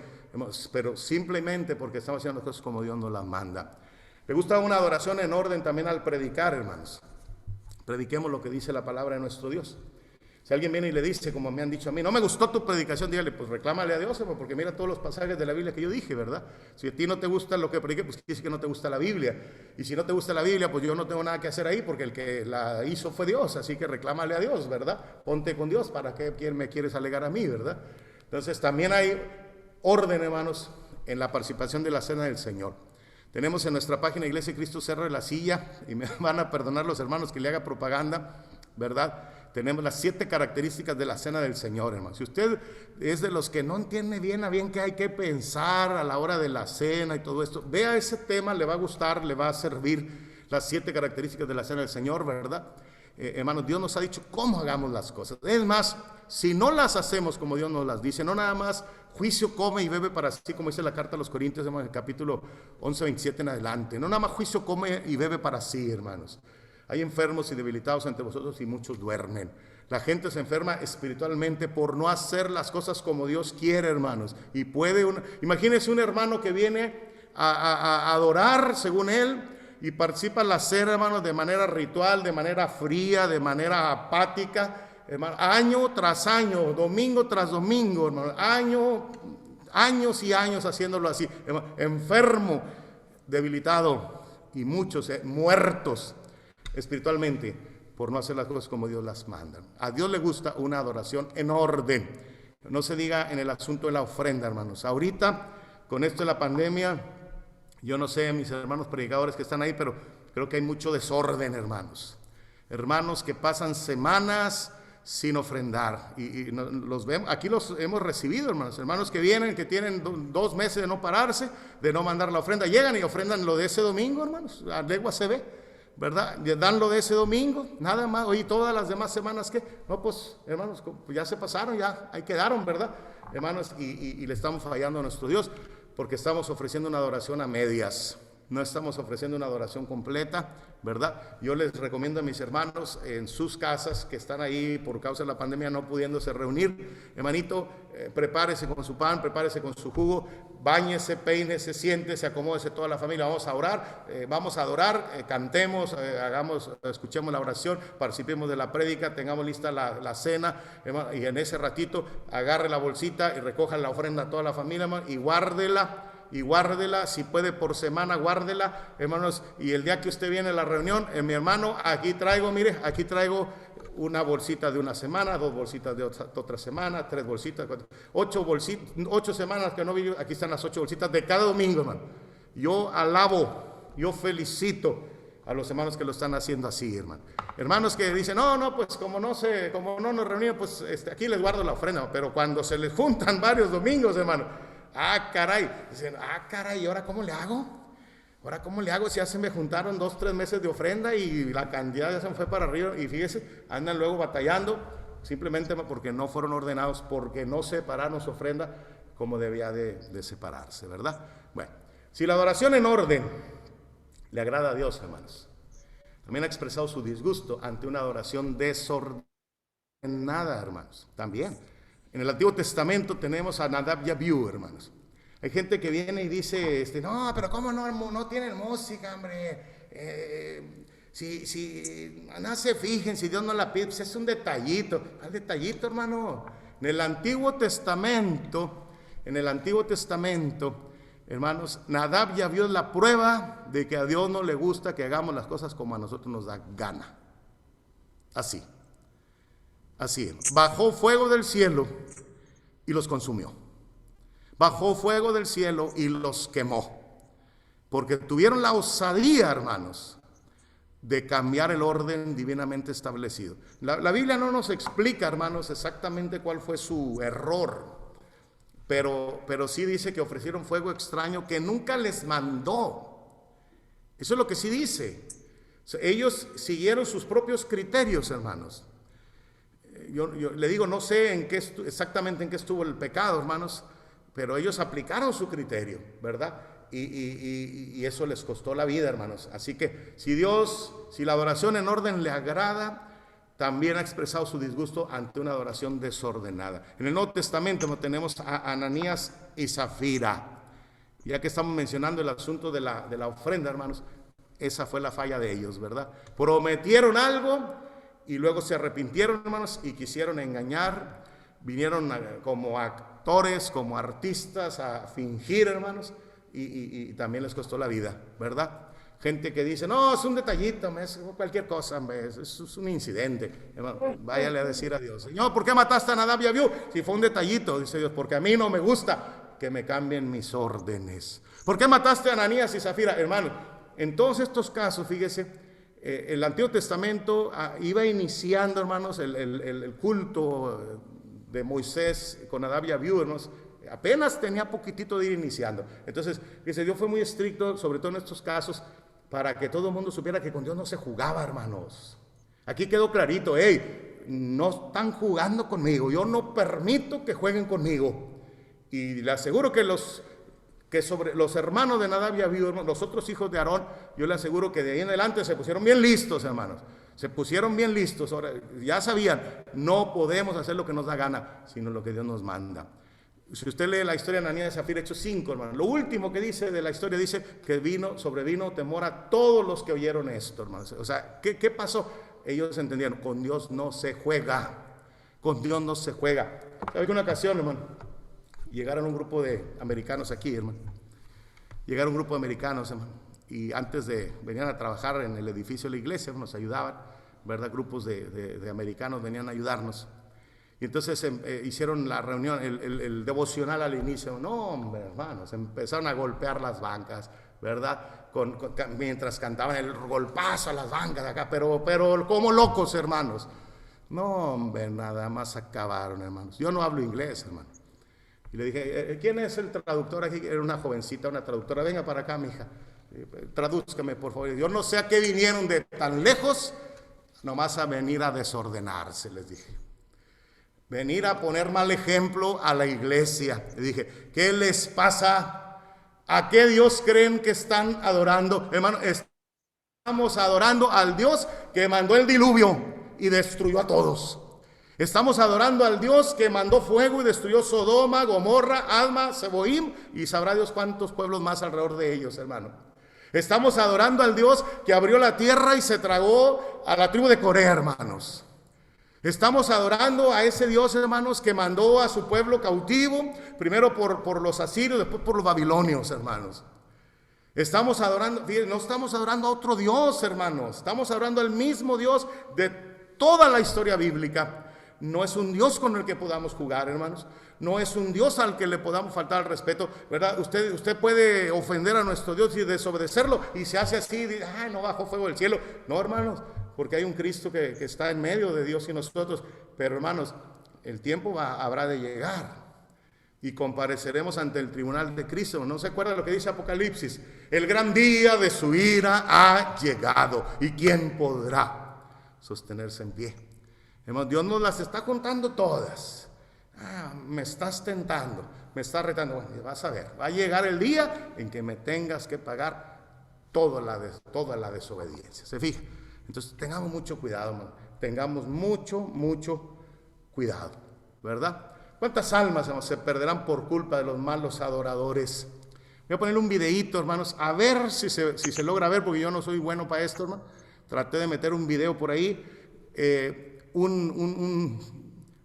pero simplemente porque estamos haciendo las cosas como Dios nos las manda. ¿Le gusta una adoración en orden también al predicar, hermanos? Prediquemos lo que dice la palabra de nuestro Dios. Si alguien viene y le dice, como me han dicho a mí, no me gustó tu predicación, dígale, pues reclámale a Dios, porque mira todos los pasajes de la Biblia que yo dije, ¿verdad? Si a ti no te gusta lo que prediqué, pues dice que no te gusta la Biblia. Y si no te gusta la Biblia, pues yo no tengo nada que hacer ahí, porque el que la hizo fue Dios, así que reclámale a Dios, ¿verdad? Ponte con Dios, ¿para qué me quieres alegar a mí, verdad? Entonces también hay orden, hermanos, en la participación de la cena del Señor. Tenemos en nuestra página Iglesia de Cristo Cerro de la Silla, y me van a perdonar los hermanos que le haga propaganda, ¿verdad? Tenemos las 7 características de la cena del Señor, hermano. Si usted es de los que no entiende bien a bien qué hay que pensar a la hora de la cena y todo esto, vea ese tema, le va a gustar, le va a servir las 7 características de la cena del Señor, ¿verdad? Hermanos, Dios nos ha dicho cómo hagamos las cosas. Es más, si no las hacemos como Dios nos las dice, no nada más juicio come y bebe para sí, como dice la carta a los Corintios, hermanos, en el capítulo 11, 27 en adelante. No nada más juicio come y bebe para sí, hermanos. Hay enfermos y debilitados entre vosotros y muchos duermen. La gente se enferma espiritualmente por no hacer las cosas como Dios quiere, hermanos. Y imagínense un hermano que viene a adorar según él y participa en la cena, hermanos, de manera ritual, de manera fría, de manera apática, hermano, año tras año, domingo tras domingo, hermano, años y años haciéndolo así, hermano, enfermo, debilitado y muchos muertos espiritualmente por no hacer las cosas como Dios las manda. A Dios le gusta una adoración en orden. No se diga en el asunto de la ofrenda, hermanos. Ahorita, con esto de la pandemia, yo no sé, mis hermanos predicadores que están ahí, pero creo que hay mucho desorden, hermanos. Hermanos que pasan semanas sin ofrendar. Y los vemos, aquí los hemos recibido, hermanos que vienen, que tienen 2 meses de no pararse, de no mandar la ofrenda, llegan y ofrendan lo de ese domingo, hermanos, a legua se ve, ¿verdad? Dan lo de ese domingo, nada más. Oye, todas las demás semanas, ¿qué? No, pues, hermanos, pues ya se pasaron, ya ahí quedaron, ¿verdad? Hermanos, y le estamos fallando a nuestro Dios, porque estamos ofreciendo una adoración a medias. No estamos ofreciendo una adoración completa, ¿verdad? Yo les recomiendo a mis hermanos en sus casas que están ahí por causa de la pandemia no pudiéndose reunir, hermanito, prepárese con su pan, prepárese con su jugo, báñese, peínese, siéntese, acomódese toda la familia, vamos a orar, vamos a adorar, cantemos, escuchemos la oración, participemos de la prédica, tengamos lista la cena, hermano, y en ese ratito agarre la bolsita y recoja la ofrenda a toda la familia, hermano, y guárdela, si puede por semana, guárdela, hermanos, y el día que usted viene a la reunión, mi hermano, aquí traigo una bolsita de una semana, 2 bolsitas de otra semana, 3 bolsitas, 8 semanas que no vi, aquí están las 8 bolsitas de cada domingo, hermano. Yo alabo, yo felicito a los hermanos que lo están haciendo así, hermano. Hermanos que dicen, no, pues como no nos reunimos, pues aquí les guardo la ofrenda, pero cuando se les juntan varios domingos, hermano, dicen, ¿y ahora cómo le hago? Si ya se me juntaron 2, 3 meses de ofrenda y la cantidad ya se me fue para arriba, y fíjese, andan luego batallando, simplemente porque no fueron ordenados, porque no separaron su ofrenda como debía de separarse, ¿verdad? Bueno, si la adoración en orden le agrada a Dios, hermanos, también ha expresado su disgusto ante una adoración desordenada, hermanos, también. En el Antiguo Testamento tenemos a Nadab y Abiú, hermanos. Hay gente que viene y dice, no, pero ¿cómo no tienen música, hombre? Si no se fijen, si Dios no la pide, pues es un detallito. ¿Cuál detallito, hermano? En el Antiguo Testamento, hermanos, Nadab y Abiú es la prueba de que a Dios no le gusta que hagamos las cosas como a nosotros nos da gana. Así, bajó fuego del cielo y los consumió. Bajó fuego del cielo y los quemó. Porque tuvieron la osadía, hermanos, de cambiar el orden divinamente establecido. La Biblia no nos explica, hermanos, exactamente cuál fue su error. Pero sí dice que ofrecieron fuego extraño que nunca les mandó. Eso es lo que sí dice. Ellos siguieron sus propios criterios, hermanos. Yo le digo, no sé exactamente en qué estuvo el pecado, hermanos, pero ellos aplicaron su criterio, ¿verdad? Y eso les costó la vida, hermanos. Así que si la adoración en orden le agrada, también ha expresado su disgusto ante una adoración desordenada. En el Nuevo Testamento tenemos a Ananías y Zafira. Ya que estamos mencionando el asunto de la ofrenda, hermanos, esa fue la falla de ellos, ¿verdad? Prometieron algo y luego se arrepintieron, hermanos, y quisieron engañar. Vinieron como actores, como artistas a fingir, hermanos, y también les costó la vida, ¿verdad? Gente que dice, no, es un detallito, es cualquier cosa, es un incidente. Hermano, váyale a decir a Dios, Señor, ¿por qué mataste a Nadab y Abiú? Si fue un detallito, dice Dios, porque a mí no me gusta que me cambien mis órdenes. ¿Por qué mataste a Ananías y Zafira? Hermano, en todos estos casos, fíjese, el Antiguo Testamento iba iniciando, hermanos, el culto de Moisés con Nadab y Abiú, hermanos. Apenas tenía poquitito de ir iniciando. Entonces, fíjese, Dios fue muy estricto, sobre todo en estos casos, para que todo el mundo supiera que con Dios no se jugaba, hermanos. Aquí quedó clarito, no están jugando conmigo, yo no permito que jueguen conmigo. Y le aseguro que sobre los hermanos de Nadab y Abiú, los otros hijos de Aarón, yo le aseguro que de ahí en adelante se pusieron bien listos, hermanos. Se pusieron bien listos. Ahora, ya sabían, no podemos hacer lo que nos da gana, sino lo que Dios nos manda. Si usted lee la historia de Ananías y Zafira, Hechos 5, hermano, lo último que dice de la historia, dice que sobrevino temor a todos los que oyeron esto, hermanos. O sea, ¿qué pasó? Ellos entendieron, con Dios no se juega, con Dios no se juega. ¿Sabe que una ocasión, hermano, llegaron un grupo de americanos aquí, hermano? Llegaron un grupo de americanos, hermano, y venían a trabajar en el edificio de la iglesia, nos ayudaban, ¿verdad? Grupos de americanos venían a ayudarnos. Y entonces hicieron la reunión, el devocional al inicio. No, hombre, hermanos, empezaron a golpear las bancas, ¿verdad? Mientras cantaban el golpazo a las bancas acá, pero como locos, hermanos. No, hombre, nada más acabaron, hermanos. Yo no hablo inglés, hermano. Y le dije, ¿quién es el traductor aquí? Era una jovencita, una traductora. Venga para acá, mija. Tradúzcame, por favor. Yo no sé a qué vinieron de tan lejos, nomás a venir a desordenarse, les dije. Venir a poner mal ejemplo a la iglesia. Le dije, ¿qué les pasa? ¿A qué Dios creen que están adorando? Hermano, estamos adorando al Dios que mandó el diluvio y destruyó a todos. Estamos adorando al Dios que mandó fuego y destruyó Sodoma, Gomorra, Adma, Seboim y sabrá Dios cuántos pueblos más alrededor de ellos, hermano. Estamos adorando al Dios que abrió la tierra y se tragó a la tribu de Corea, hermanos. Estamos adorando a ese Dios, hermanos, que mandó a su pueblo cautivo, primero por los asirios, después por los babilonios, hermanos. Estamos adorando, no estamos adorando a otro Dios, hermanos. Estamos adorando al mismo Dios de toda la historia bíblica. No es un Dios con el que podamos jugar, hermanos. No es un Dios al que le podamos faltar al respeto, ¿verdad? Usted puede ofender a nuestro Dios y desobedecerlo y se hace así, dice, ay, no bajó fuego del cielo. No, hermanos, porque hay un Cristo que está en medio de Dios y nosotros. Pero, hermanos, el tiempo habrá de llegar y compareceremos ante el tribunal de Cristo. ¿No se acuerda lo que dice Apocalipsis? El gran día de su ira ha llegado. ¿Y quién podrá sostenerse en pie? Dios nos las está contando todas. Me estás tentando, me estás retando. Bueno, vas a ver, va a llegar el día en que me tengas que pagar toda la desobediencia. ¿Se fija? Entonces tengamos mucho cuidado, hermano. Tengamos mucho cuidado, ¿verdad? ¿Cuántas almas, hermanos, se perderán por culpa de los malos adoradores? Voy a poner un videíto, hermanos, a ver si se logra ver, porque yo no soy bueno para esto, hermano. Traté de meter un video por ahí. Un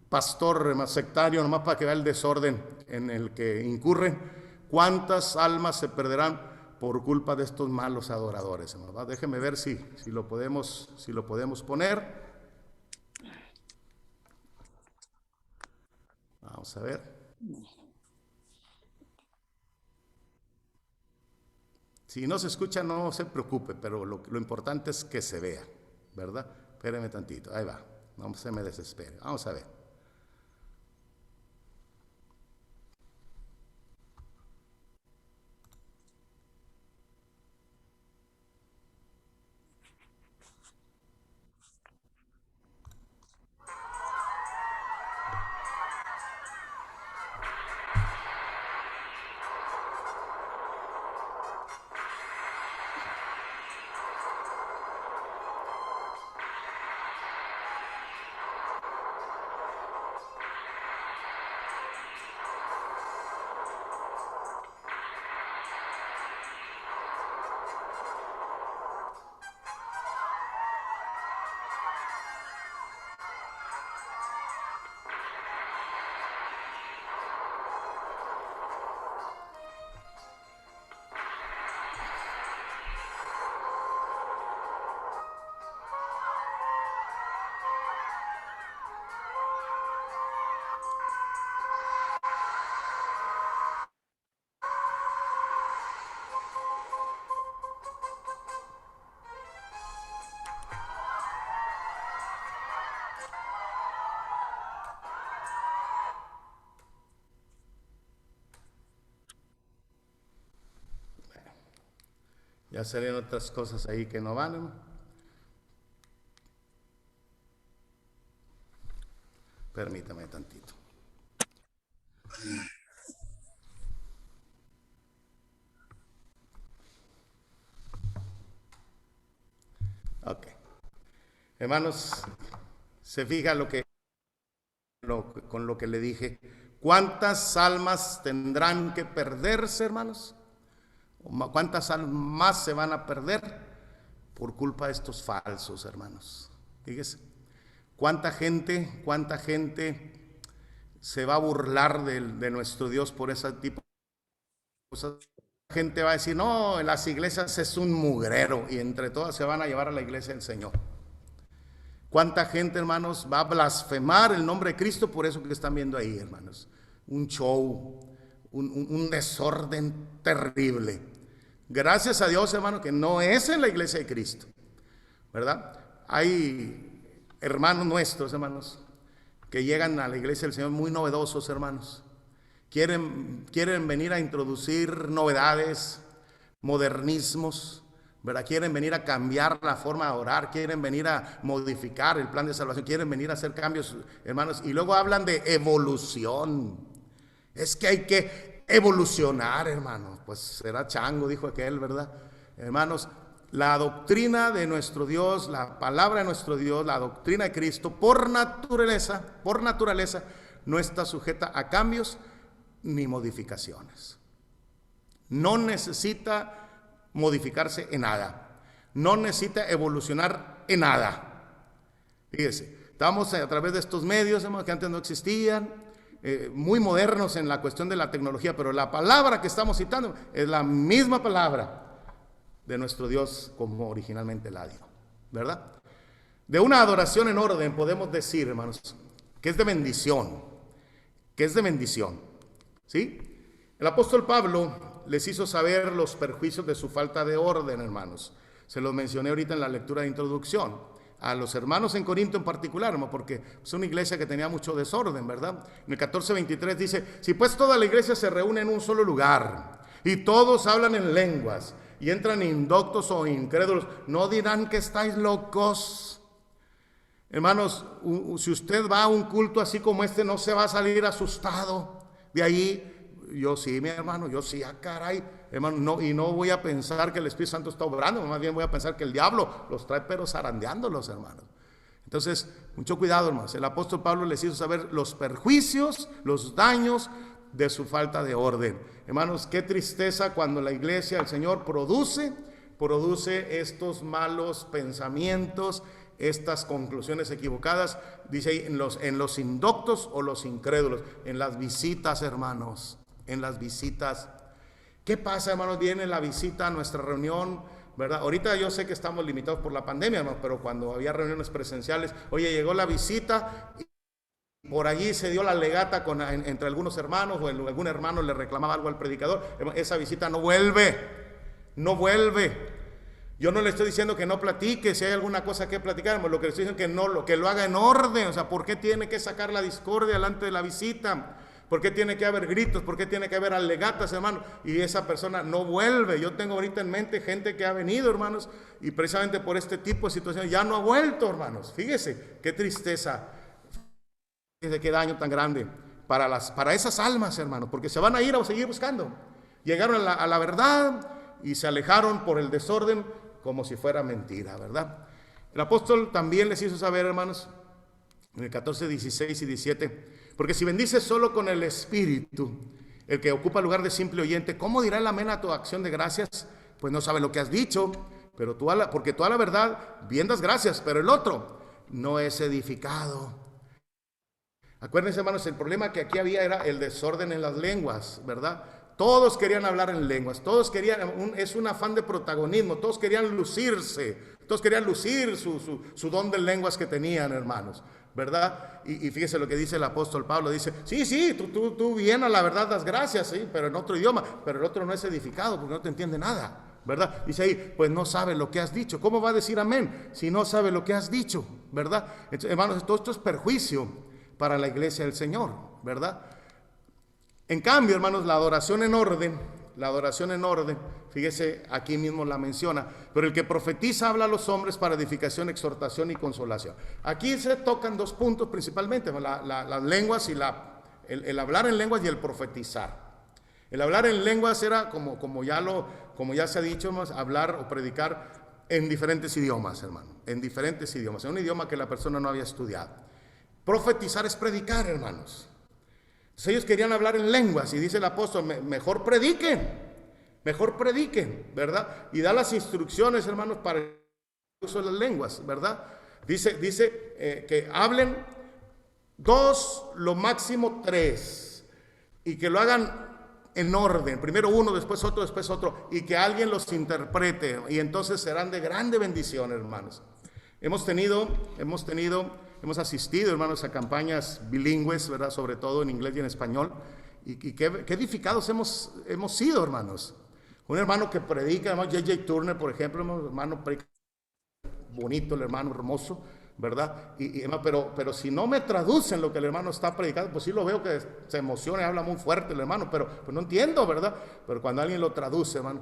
pastor sectario, nomás para que vea el desorden en el que incurren. ¿Cuántas almas se perderán por culpa de estos malos adoradores, hermano? Déjenme ver si lo podemos poner. Vamos a ver. Si no se escucha, no se preocupe, pero lo importante es que se vea, ¿verdad? Espéreme tantito, ahí va. No se me desespere. Vamos a ver. Ya salen otras cosas ahí que no valen. Permítame tantito. Ok. Hermanos, se fija con lo que le dije. ¿Cuántas almas tendrán que perderse, hermanos? ¿Cuántas almas se van a perder por culpa de estos falsos, hermanos? Fíjese, ¿cuánta gente se va a burlar de nuestro Dios por ese tipo de cosas? La gente va a decir, no, en las iglesias es un mugrero, y entre todas se van a llevar a la iglesia del Señor. ¿Cuánta gente, hermanos, va a blasfemar el nombre de Cristo por eso que están viendo ahí, hermanos? Un show, un desorden terrible. Gracias a Dios, hermano, que no es en la iglesia de Cristo, ¿verdad? Hay hermanos nuestros, hermanos, que llegan a la iglesia del Señor muy novedosos, hermanos. Quieren venir a introducir novedades, modernismos, ¿verdad? Quieren venir a cambiar la forma de orar, quieren venir a modificar el plan de salvación, quieren venir a hacer cambios, hermanos, y luego hablan de evolución. Es que hay que evolucionar, hermanos. Pues será chango, dijo aquel, ¿verdad? Hermanos, la doctrina de nuestro Dios, la palabra de nuestro Dios, la doctrina de Cristo, por naturaleza, no está sujeta a cambios ni modificaciones. No necesita modificarse en nada. No necesita evolucionar en nada. Fíjese, estamos a través de estos medios, hermanos, que antes no existían, muy modernos en la cuestión de la tecnología, pero la palabra que estamos citando es la misma palabra de nuestro Dios como originalmente la dio, ¿verdad? De una adoración en orden podemos decir, hermanos, que es de bendición, ¿sí? El apóstol Pablo les hizo saber los perjuicios de su falta de orden, hermanos. Se los mencioné ahorita en la lectura de introducción. A los hermanos en Corinto en particular, hermano, porque es una iglesia que tenía mucho desorden, ¿verdad? En el 14:23 dice, si pues toda la iglesia se reúne en un solo lugar y todos hablan en lenguas y entran indoctos o incrédulos, ¿no dirán que estáis locos? Hermanos, si usted va a un culto así como este, no se va a salir asustado de ahí. Yo sí, mi hermano, yo sí, caray, hermano, no, y no voy a pensar que el Espíritu Santo está obrando, más bien voy a pensar que el diablo los trae pero zarandeándolos, hermanos. Entonces, mucho cuidado, hermanos. El apóstol Pablo les hizo saber los perjuicios, los daños de su falta de orden. Hermanos, qué tristeza cuando la iglesia del Señor produce estos malos pensamientos, estas conclusiones equivocadas, dice ahí, en los indoctos o los incrédulos, en las visitas, hermanos, en las visitas. ¿Qué pasa, hermanos? Viene la visita a nuestra reunión, ¿verdad? Ahorita yo sé que estamos limitados por la pandemia, hermanos, pero cuando había reuniones presenciales, oye, llegó la visita y por allí se dio la legata entre algunos hermanos, o algún hermano le reclamaba algo al predicador. Esa visita no vuelve. Yo no le estoy diciendo que no platique, si hay alguna cosa que platicar, lo que le estoy diciendo es que lo haga en orden. O sea, ¿por qué tiene que sacar la discordia delante de la visita? ¿Por qué tiene que haber gritos? ¿Por qué tiene que haber alegatas, hermano? Y esa persona no vuelve. Yo tengo ahorita en mente gente que ha venido, hermanos, y precisamente por este tipo de situaciones ya no ha vuelto, hermanos. Fíjese, qué tristeza. Fíjese qué daño tan grande para esas almas, hermanos, porque se van a ir a seguir buscando. Llegaron a la verdad y se alejaron por el desorden como si fuera mentira, ¿verdad? El apóstol también les hizo saber, hermanos, en el 14, 16 y 17, porque si bendices solo con el Espíritu, el que ocupa el lugar de simple oyente, ¿cómo dirá el amén a tu acción de gracias? Pues no sabe lo que has dicho, pero porque tú a la verdad bien das gracias, pero el otro no es edificado. Acuérdense, hermanos, el problema que aquí había era el desorden en las lenguas, ¿verdad? Todos querían hablar en lenguas, todos querían, es un afán de protagonismo, todos querían lucirse, todos querían lucir su don de lenguas que tenían, hermanos, ¿verdad? Y fíjese lo que dice el apóstol Pablo, dice, sí, tú bien a la verdad das gracias, sí, pero en otro idioma, pero el otro no es edificado porque no te entiende nada, ¿verdad? Dice ahí, pues no sabe lo que has dicho. ¿Cómo va a decir amén si no sabe lo que has dicho, ¿verdad? Entonces, hermanos, todo esto es perjuicio para la iglesia del Señor, ¿verdad? En cambio, hermanos, la adoración en orden, fíjese, aquí mismo la menciona, pero el que profetiza habla a los hombres para edificación, exhortación y consolación. Aquí se tocan dos puntos principalmente, las lenguas y el hablar en lenguas y el profetizar. El hablar en lenguas era, como ya se ha dicho, hermanos, hablar o predicar en diferentes idiomas, hermano, en un idioma que la persona no había estudiado. Profetizar es predicar, hermanos. Entonces ellos querían hablar en lenguas y dice el apóstol, mejor prediquen, ¿verdad? Y da las instrucciones, hermanos, para el uso de las lenguas, ¿verdad? Dice que hablen 2, lo máximo 3, y que lo hagan en orden, primero uno, después otro, y que alguien los interprete, y entonces serán de grande bendición, hermanos. Hemos asistido, hermanos, a campañas bilingües, ¿verdad? Sobre todo en inglés y en español. Y qué edificados hemos sido, hermanos. Un hermano que predica, hermano J.J. Turner, por ejemplo, hermano predica bonito, el hermano hermoso, ¿verdad? Pero si no me traducen lo que el hermano está predicando, pues sí lo veo que se emociona y habla muy fuerte el hermano, pero pues no entiendo, ¿verdad? Pero cuando alguien lo traduce, hermano,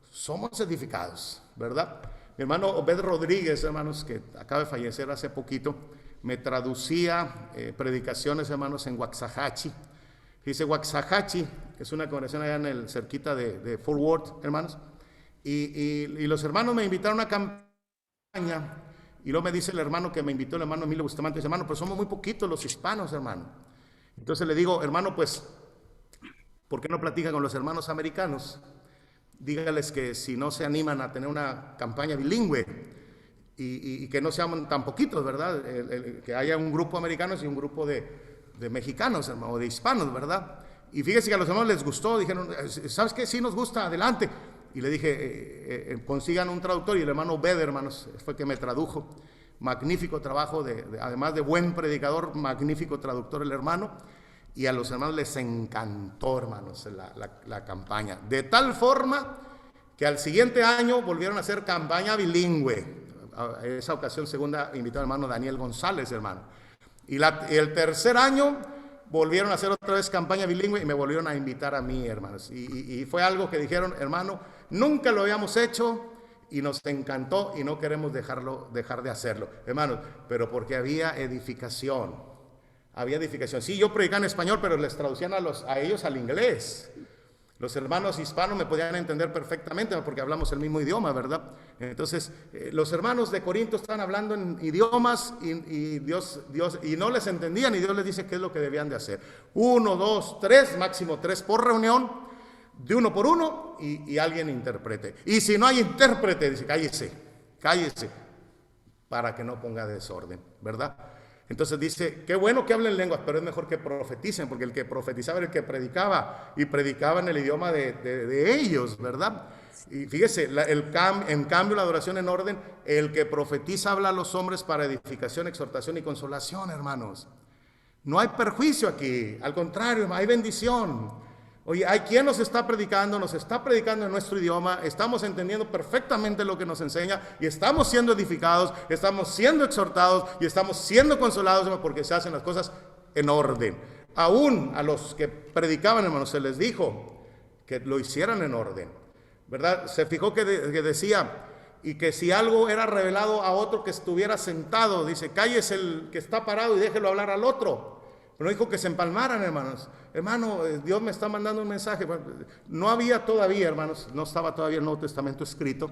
somos edificados, ¿verdad? Mi hermano Obed Rodríguez, hermanos, que acaba de fallecer hace poquito, me traducía predicaciones, hermanos, en Waxahachie. Dice Waxahachie, que es una congregación allá en el cerquita de Fort Worth, hermanos, y los hermanos me invitaron a una campaña. Y luego me dice el hermano que me invitó, el hermano Emilio Bustamante, dice, hermano, pero somos muy poquitos los hispanos, hermano. Entonces le digo, hermano, pues, ¿por qué no platica con los hermanos americanos? Dígales que si no se animan a tener una campaña bilingüe y que no sean tan poquitos, ¿verdad? Que haya un grupo americano y un grupo de mexicanos, hermano, o de hispanos, ¿verdad? Y fíjese que a los hermanos les gustó, dijeron, ¿sabes qué? Sí nos gusta, adelante. Y le dije, consigan un traductor, y el hermano Beder, hermanos, fue que me tradujo. Magnífico trabajo, además de buen predicador, magnífico traductor el hermano. Y a los hermanos les encantó, hermanos, la campaña. De tal forma que al siguiente año volvieron a hacer campaña bilingüe. A esa ocasión segunda invitó al hermano Daniel González, hermano. Y el tercer año volvieron a hacer otra vez campaña bilingüe y me volvieron a invitar a mí, hermanos. Y fue algo que dijeron, hermano, nunca lo habíamos hecho y nos encantó y no queremos dejar de hacerlo, hermanos, pero porque había edificación. Había edificación. Sí, yo predicaba en español, pero les traducían a ellos al inglés. Los hermanos hispanos me podían entender perfectamente porque hablamos el mismo idioma, ¿verdad? Entonces, los hermanos de Corinto estaban hablando en idiomas y Dios, y no les entendían, y Dios les dice qué es lo que debían de hacer. 1, 2, 3, máximo 3 por reunión, de uno por uno, y alguien interprete. Y si no hay intérprete, dice, cállese, para que no ponga desorden, ¿verdad? Entonces dice, qué bueno que hablen lenguas, pero es mejor que profeticen, porque el que profetizaba era el que predicaba, y predicaba en el idioma de ellos, ¿verdad? Y fíjese, en cambio la adoración en orden, el que profetiza habla a los hombres para edificación, exhortación y consolación, hermanos. No hay perjuicio aquí, al contrario, hay bendición. Oye, hay quien nos está predicando en nuestro idioma, estamos entendiendo perfectamente lo que nos enseña y estamos siendo edificados, estamos siendo exhortados y estamos siendo consolados porque se hacen las cosas en orden. Aún a los que predicaban, hermanos, se les dijo que lo hicieran en orden, ¿verdad? Se fijó que decía, y que si algo era revelado a otro que estuviera sentado, dice, cállese el que está parado y déjelo hablar al otro. Pero dijo que se empalmaran, hermanos. Hermano, Dios me está mandando un mensaje. No había todavía, hermanos, no estaba todavía el Nuevo Testamento escrito.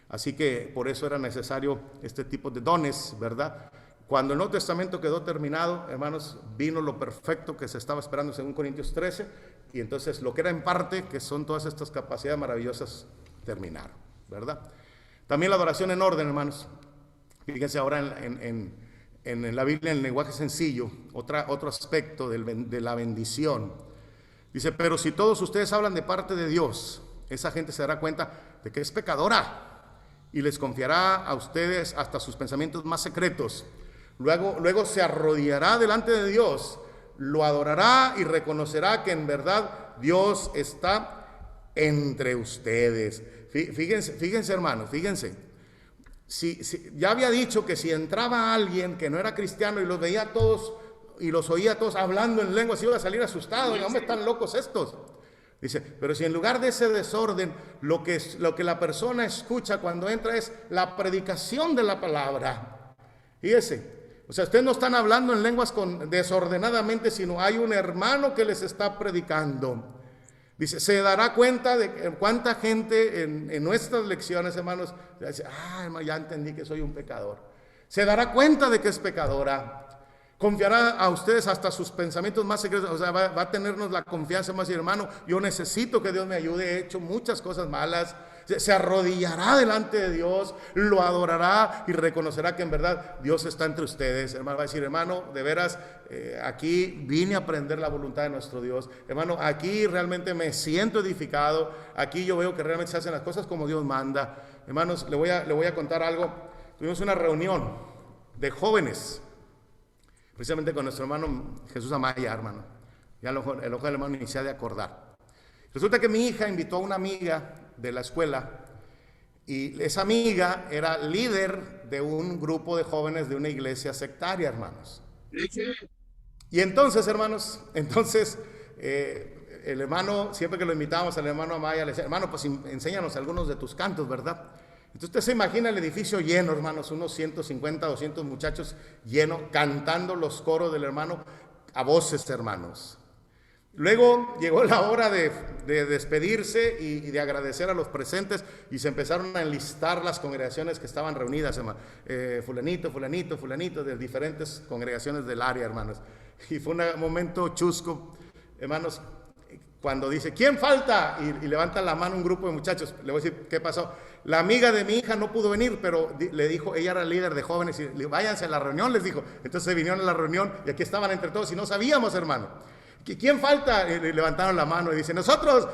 Así que por eso era necesario este tipo de dones, ¿verdad? Cuando el Nuevo Testamento quedó terminado, hermanos, vino lo perfecto que se estaba esperando según Corintios 13. Y entonces lo que era en parte, que son todas estas capacidades maravillosas, terminaron, ¿verdad? También la adoración en orden, hermanos. Fíjense ahora en la Biblia, en el lenguaje sencillo, otro aspecto de la bendición. Dice, pero si todos ustedes hablan de parte de Dios, esa gente se dará cuenta de que es pecadora y les confiará a ustedes hasta sus pensamientos más secretos. Luego se arrodillará delante de Dios, lo adorará y reconocerá que en verdad Dios está entre ustedes. Fíjense, hermanos, fíjense. Ya había dicho que si entraba alguien que no era cristiano y los veía a todos y los oía todos hablando en lenguas, iba a salir asustado. Y, hombre, están locos estos. Dice, pero si en lugar de ese desorden, lo que la persona escucha cuando entra es la predicación de la palabra. Fíjese, o sea, ustedes no están hablando en lenguas desordenadamente, sino hay un hermano que les está predicando. Dice, se dará cuenta de cuánta gente en nuestras lecciones, hermanos, dice, hermano, ya entendí que soy un pecador. Se dará cuenta de que es pecadora. Confiará a ustedes hasta sus pensamientos más secretos. O sea, va a tenernos la confianza más, hermano, yo necesito que Dios me ayude, he hecho muchas cosas malas. Se arrodillará delante de Dios, lo adorará y reconocerá que en verdad Dios está entre ustedes. Hermano, va a decir, hermano, de veras, aquí vine a aprender la voluntad de nuestro Dios. Hermano, aquí realmente me siento edificado. Aquí yo veo que realmente se hacen las cosas como Dios manda. Hermanos, le voy a contar algo. Tuvimos una reunión de jóvenes, precisamente con nuestro hermano Jesús Amaya, hermano. Ya el ojo del hermano inicié de acordar. Resulta que mi hija invitó a una amiga de la escuela Y esa amiga era líder de un grupo de jóvenes de una iglesia sectaria, hermanos. Y entonces, hermanos, el hermano, siempre que lo invitábamos al hermano Amaya, le decía, hermano, pues enséñanos algunos de tus cantos, ¿verdad? Entonces usted se imagina el edificio lleno, hermanos, unos 150, 200 muchachos llenos, cantando los coros del hermano a voces, hermanos. Luego llegó la hora de despedirse y de agradecer a los presentes, y se empezaron a enlistar las congregaciones que estaban reunidas, hermano. Fulanito, fulanito, fulanito, de diferentes congregaciones del área, hermanos. Y fue un momento chusco, hermanos, cuando dice, ¿quién falta? Y levanta la mano un grupo de muchachos. Le voy a decir, ¿qué pasó? La amiga de mi hija no pudo venir, pero le dijo, ella era líder de jóvenes, y le dijo, váyanse a la reunión, les dijo. Entonces vinieron a la reunión y aquí estaban entre todos y no sabíamos, hermano. ¿Quién falta? Y levantaron la mano y dice, nosotros,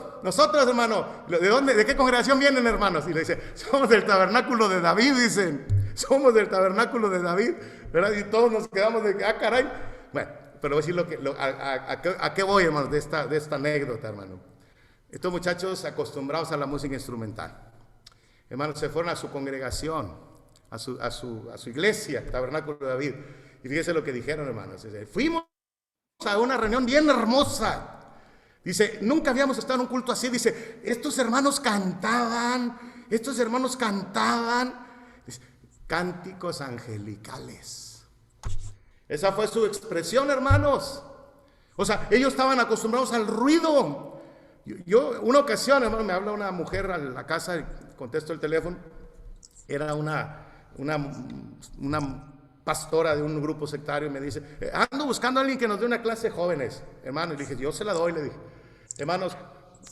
hermano. ¿De dónde? ¿De qué congregación vienen, hermanos? Y le dice, somos del tabernáculo de David, dicen. Somos del tabernáculo de David, ¿verdad? Y todos nos quedamos de, caray. Bueno, pero voy a decir a qué voy, hermanos, de esta anécdota, hermano. Estos muchachos acostumbrados a la música instrumental, hermanos, se fueron a su congregación, a su iglesia, tabernáculo de David. Y fíjense lo que dijeron, hermanos. Dice, fuimos a una reunión bien hermosa. Dice, nunca habíamos estado en un culto así. Dice, estos hermanos cantaban, dice, cánticos angelicales. Esa fue su expresión, hermanos. O sea, ellos estaban acostumbrados al ruido. Yo una ocasión, hermano, me habla una mujer a la casa, contesto el teléfono. Era una pastora de un grupo sectario, y me dice, ando buscando a alguien que nos dé una clase de jóvenes, hermano. Y le dije, yo se la doy, le dije, hermanos,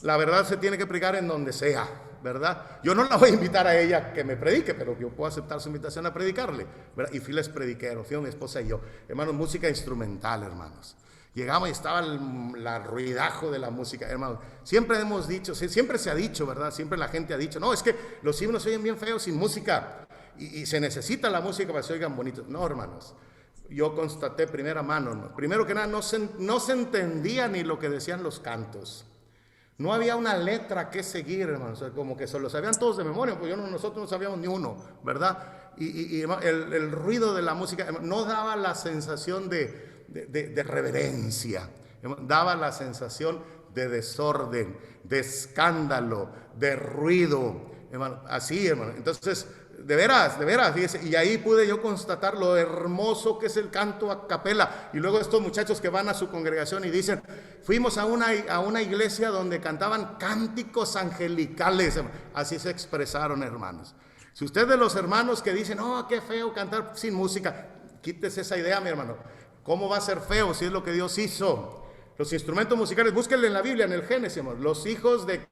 la verdad se tiene que predicar en donde sea, ¿verdad? Yo no la voy a invitar a ella que me predique, pero yo puedo aceptar su invitación a predicarle, ¿verdad? Y fui les prediquero, fui mi esposa y yo, hermanos, música instrumental, hermanos. Llegamos y estaba el ruidajo de la música, hermanos. Siempre hemos dicho, siempre se ha dicho, ¿verdad? Siempre la gente ha dicho, no, es que los himnos se oyen bien feos sin música. Y se necesita la música para que se oigan bonitos. No, hermanos, yo constaté primera mano, hermano. Primero que nada, no se entendía ni lo que decían los cantos. No había una letra que seguir, hermanos. O sea, como que se lo sabían todos de memoria, pues nosotros no sabíamos ni uno, ¿verdad? Y el ruido de la música no daba la sensación de reverencia, daba la sensación de desorden, de escándalo, de ruido, hermano. Así, hermano. Entonces, de veras, fíjese, y ahí pude yo constatar lo hermoso que es el canto a capela. Y luego estos muchachos que van a su congregación y dicen, fuimos a una iglesia donde cantaban cánticos angelicales. Así se expresaron, hermanos. Si usted de los hermanos que dicen, oh, qué feo cantar sin música, quítese esa idea, mi hermano. ¿Cómo va a ser feo si es lo que Dios hizo? Los instrumentos musicales, búsquenle en la Biblia, en el Génesis, hermano. Los hijos de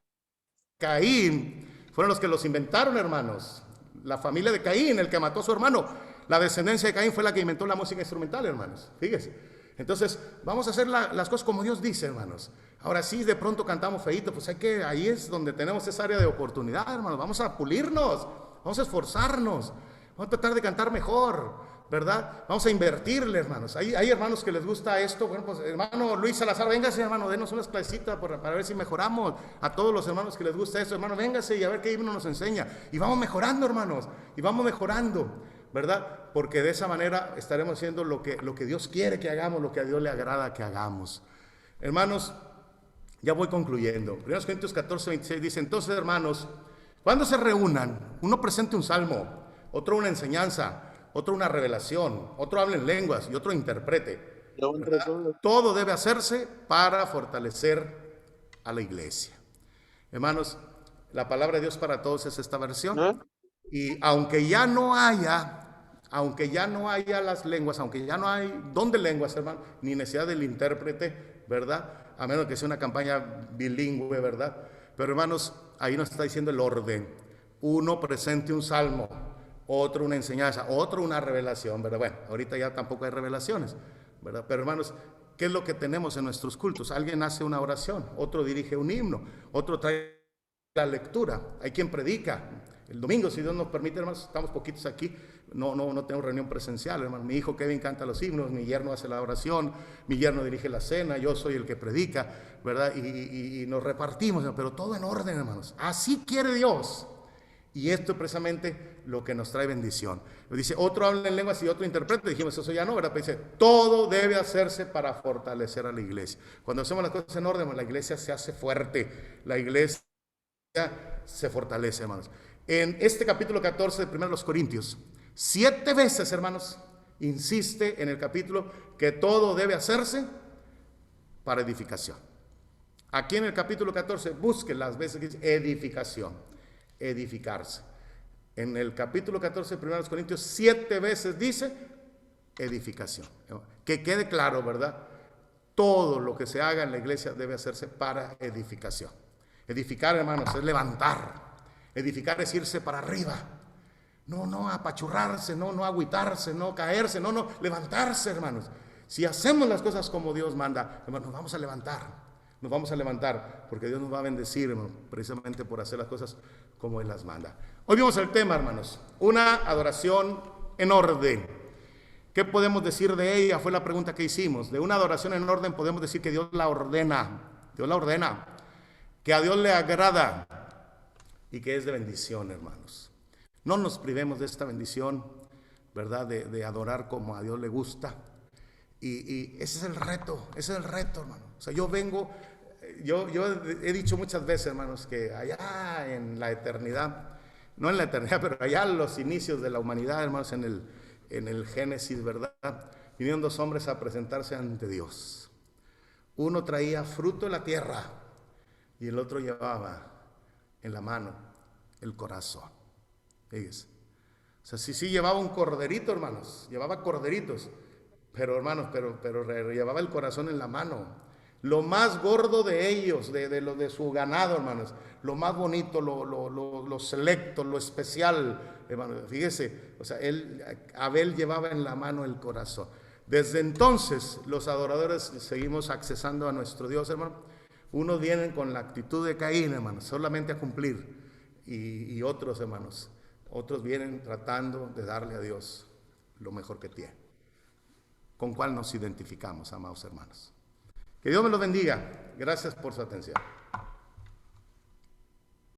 Caín fueron los que los inventaron, hermanos. La familia de Caín, el que mató a su hermano, la descendencia de Caín fue la que inventó la música instrumental, hermanos. Fíjese. Entonces, vamos a hacer las cosas como Dios dice, hermanos. Ahora sí, de pronto cantamos feíto, pues ahí es donde tenemos esa área de oportunidad, hermanos. Vamos a pulirnos, vamos a esforzarnos, vamos a tratar de cantar mejor, ¿verdad? Vamos a invertirle, hermanos. Hay hermanos que les gusta esto. Bueno, pues hermano Luis Salazar, véngase, hermano, denos unas clasecitas para ver si mejoramos. A todos los hermanos que les gusta esto, hermano, véngase y a ver qué himno nos enseña. Y vamos mejorando, hermanos, y vamos mejorando, ¿verdad? Porque de esa manera estaremos haciendo lo que Dios quiere que hagamos, lo que a Dios le agrada que hagamos. Hermanos, ya voy concluyendo. 1 Corintios 14, 26 dice, entonces, hermanos, cuando se reúnan, uno presente un salmo, otro una enseñanza, otro una revelación, otro habla en lenguas y otro interprete. Todo debe hacerse para fortalecer a la iglesia. Hermanos, la palabra de Dios para todos es esta versión. Y aunque ya no haya las lenguas, aunque ya no hay don de lenguas, hermano, ni necesidad del intérprete, ¿verdad? A menos que sea una campaña bilingüe, ¿verdad? Pero hermanos, ahí nos está diciendo el orden. Uno presente un salmo, otro una enseñanza, otro una revelación, ¿verdad? Bueno, ahorita ya tampoco hay revelaciones, ¿verdad? Pero hermanos, ¿qué es lo que tenemos en nuestros cultos? Alguien hace una oración, otro dirige un himno, otro trae la lectura, hay quien predica. El domingo, si Dios nos permite, hermanos, estamos poquitos aquí, no tenemos reunión presencial, hermano. Mi hijo Kevin canta los himnos, mi yerno hace la oración, mi yerno dirige la cena, yo soy el que predica, ¿verdad? Y nos repartimos, pero todo en orden, hermanos. Así quiere Dios. Y esto es precisamente lo que nos trae bendición. Dice, otro habla en lenguas y otro interpreta. Dijimos, eso ya no, ¿verdad? Pero dice, todo debe hacerse para fortalecer a la iglesia. Cuando hacemos las cosas en orden, la iglesia se hace fuerte. La iglesia se fortalece, hermanos. En este capítulo 14 de 1 Corintios, 7 veces, hermanos, insiste en el capítulo que todo debe hacerse para edificación. Aquí en el capítulo 14, busquen las veces que dice edificación. Edificarse. En el capítulo 14 de 1 Corintios 7 veces dice edificación. Que quede claro, ¿verdad? Todo lo que se haga en la iglesia debe hacerse para edificación. Edificar, hermanos, es levantar. Edificar es irse para arriba. No apachurrarse, no agüitarse, no caerse, no levantarse, hermanos. Si hacemos las cosas como Dios manda, hermanos, nos vamos a levantar. Nos vamos a levantar porque Dios nos va a bendecir, hermano, precisamente por hacer las cosas como Él las manda. Hoy vimos el tema, hermanos, una adoración en orden. ¿Qué podemos decir de ella? Fue la pregunta que hicimos. De una adoración en orden podemos decir que Dios la ordena. Dios la ordena. Que a Dios le agrada y que es de bendición, hermanos. No nos privemos de esta bendición, ¿verdad? De adorar como a Dios le gusta. Y ese es el reto, hermano. O sea, yo he dicho muchas veces, hermanos, que allá en la eternidad, no en la eternidad, pero allá en los inicios de la humanidad, hermanos, en el Génesis, ¿verdad? Vinieron 2 hombres a presentarse ante Dios. Uno traía fruto de la tierra y el otro llevaba en la mano el corazón. Fíjense. O sea, sí llevaba un corderito, hermanos, llevaba corderitos. Pero hermanos, pero llevaba el corazón en la mano. Lo más gordo de ellos, de su ganado, hermanos. Lo más bonito, lo selecto, lo especial, hermanos. Fíjese, o sea, Abel llevaba en la mano el corazón. Desde entonces, los adoradores seguimos accesando a nuestro Dios, hermano. Unos vienen con la actitud de Caín, hermanos, solamente a cumplir. Y otros, hermanos, otros vienen tratando de darle a Dios lo mejor que tiene. ¿Con cuál nos identificamos, amados hermanos? Que Dios me los bendiga. Gracias por su atención.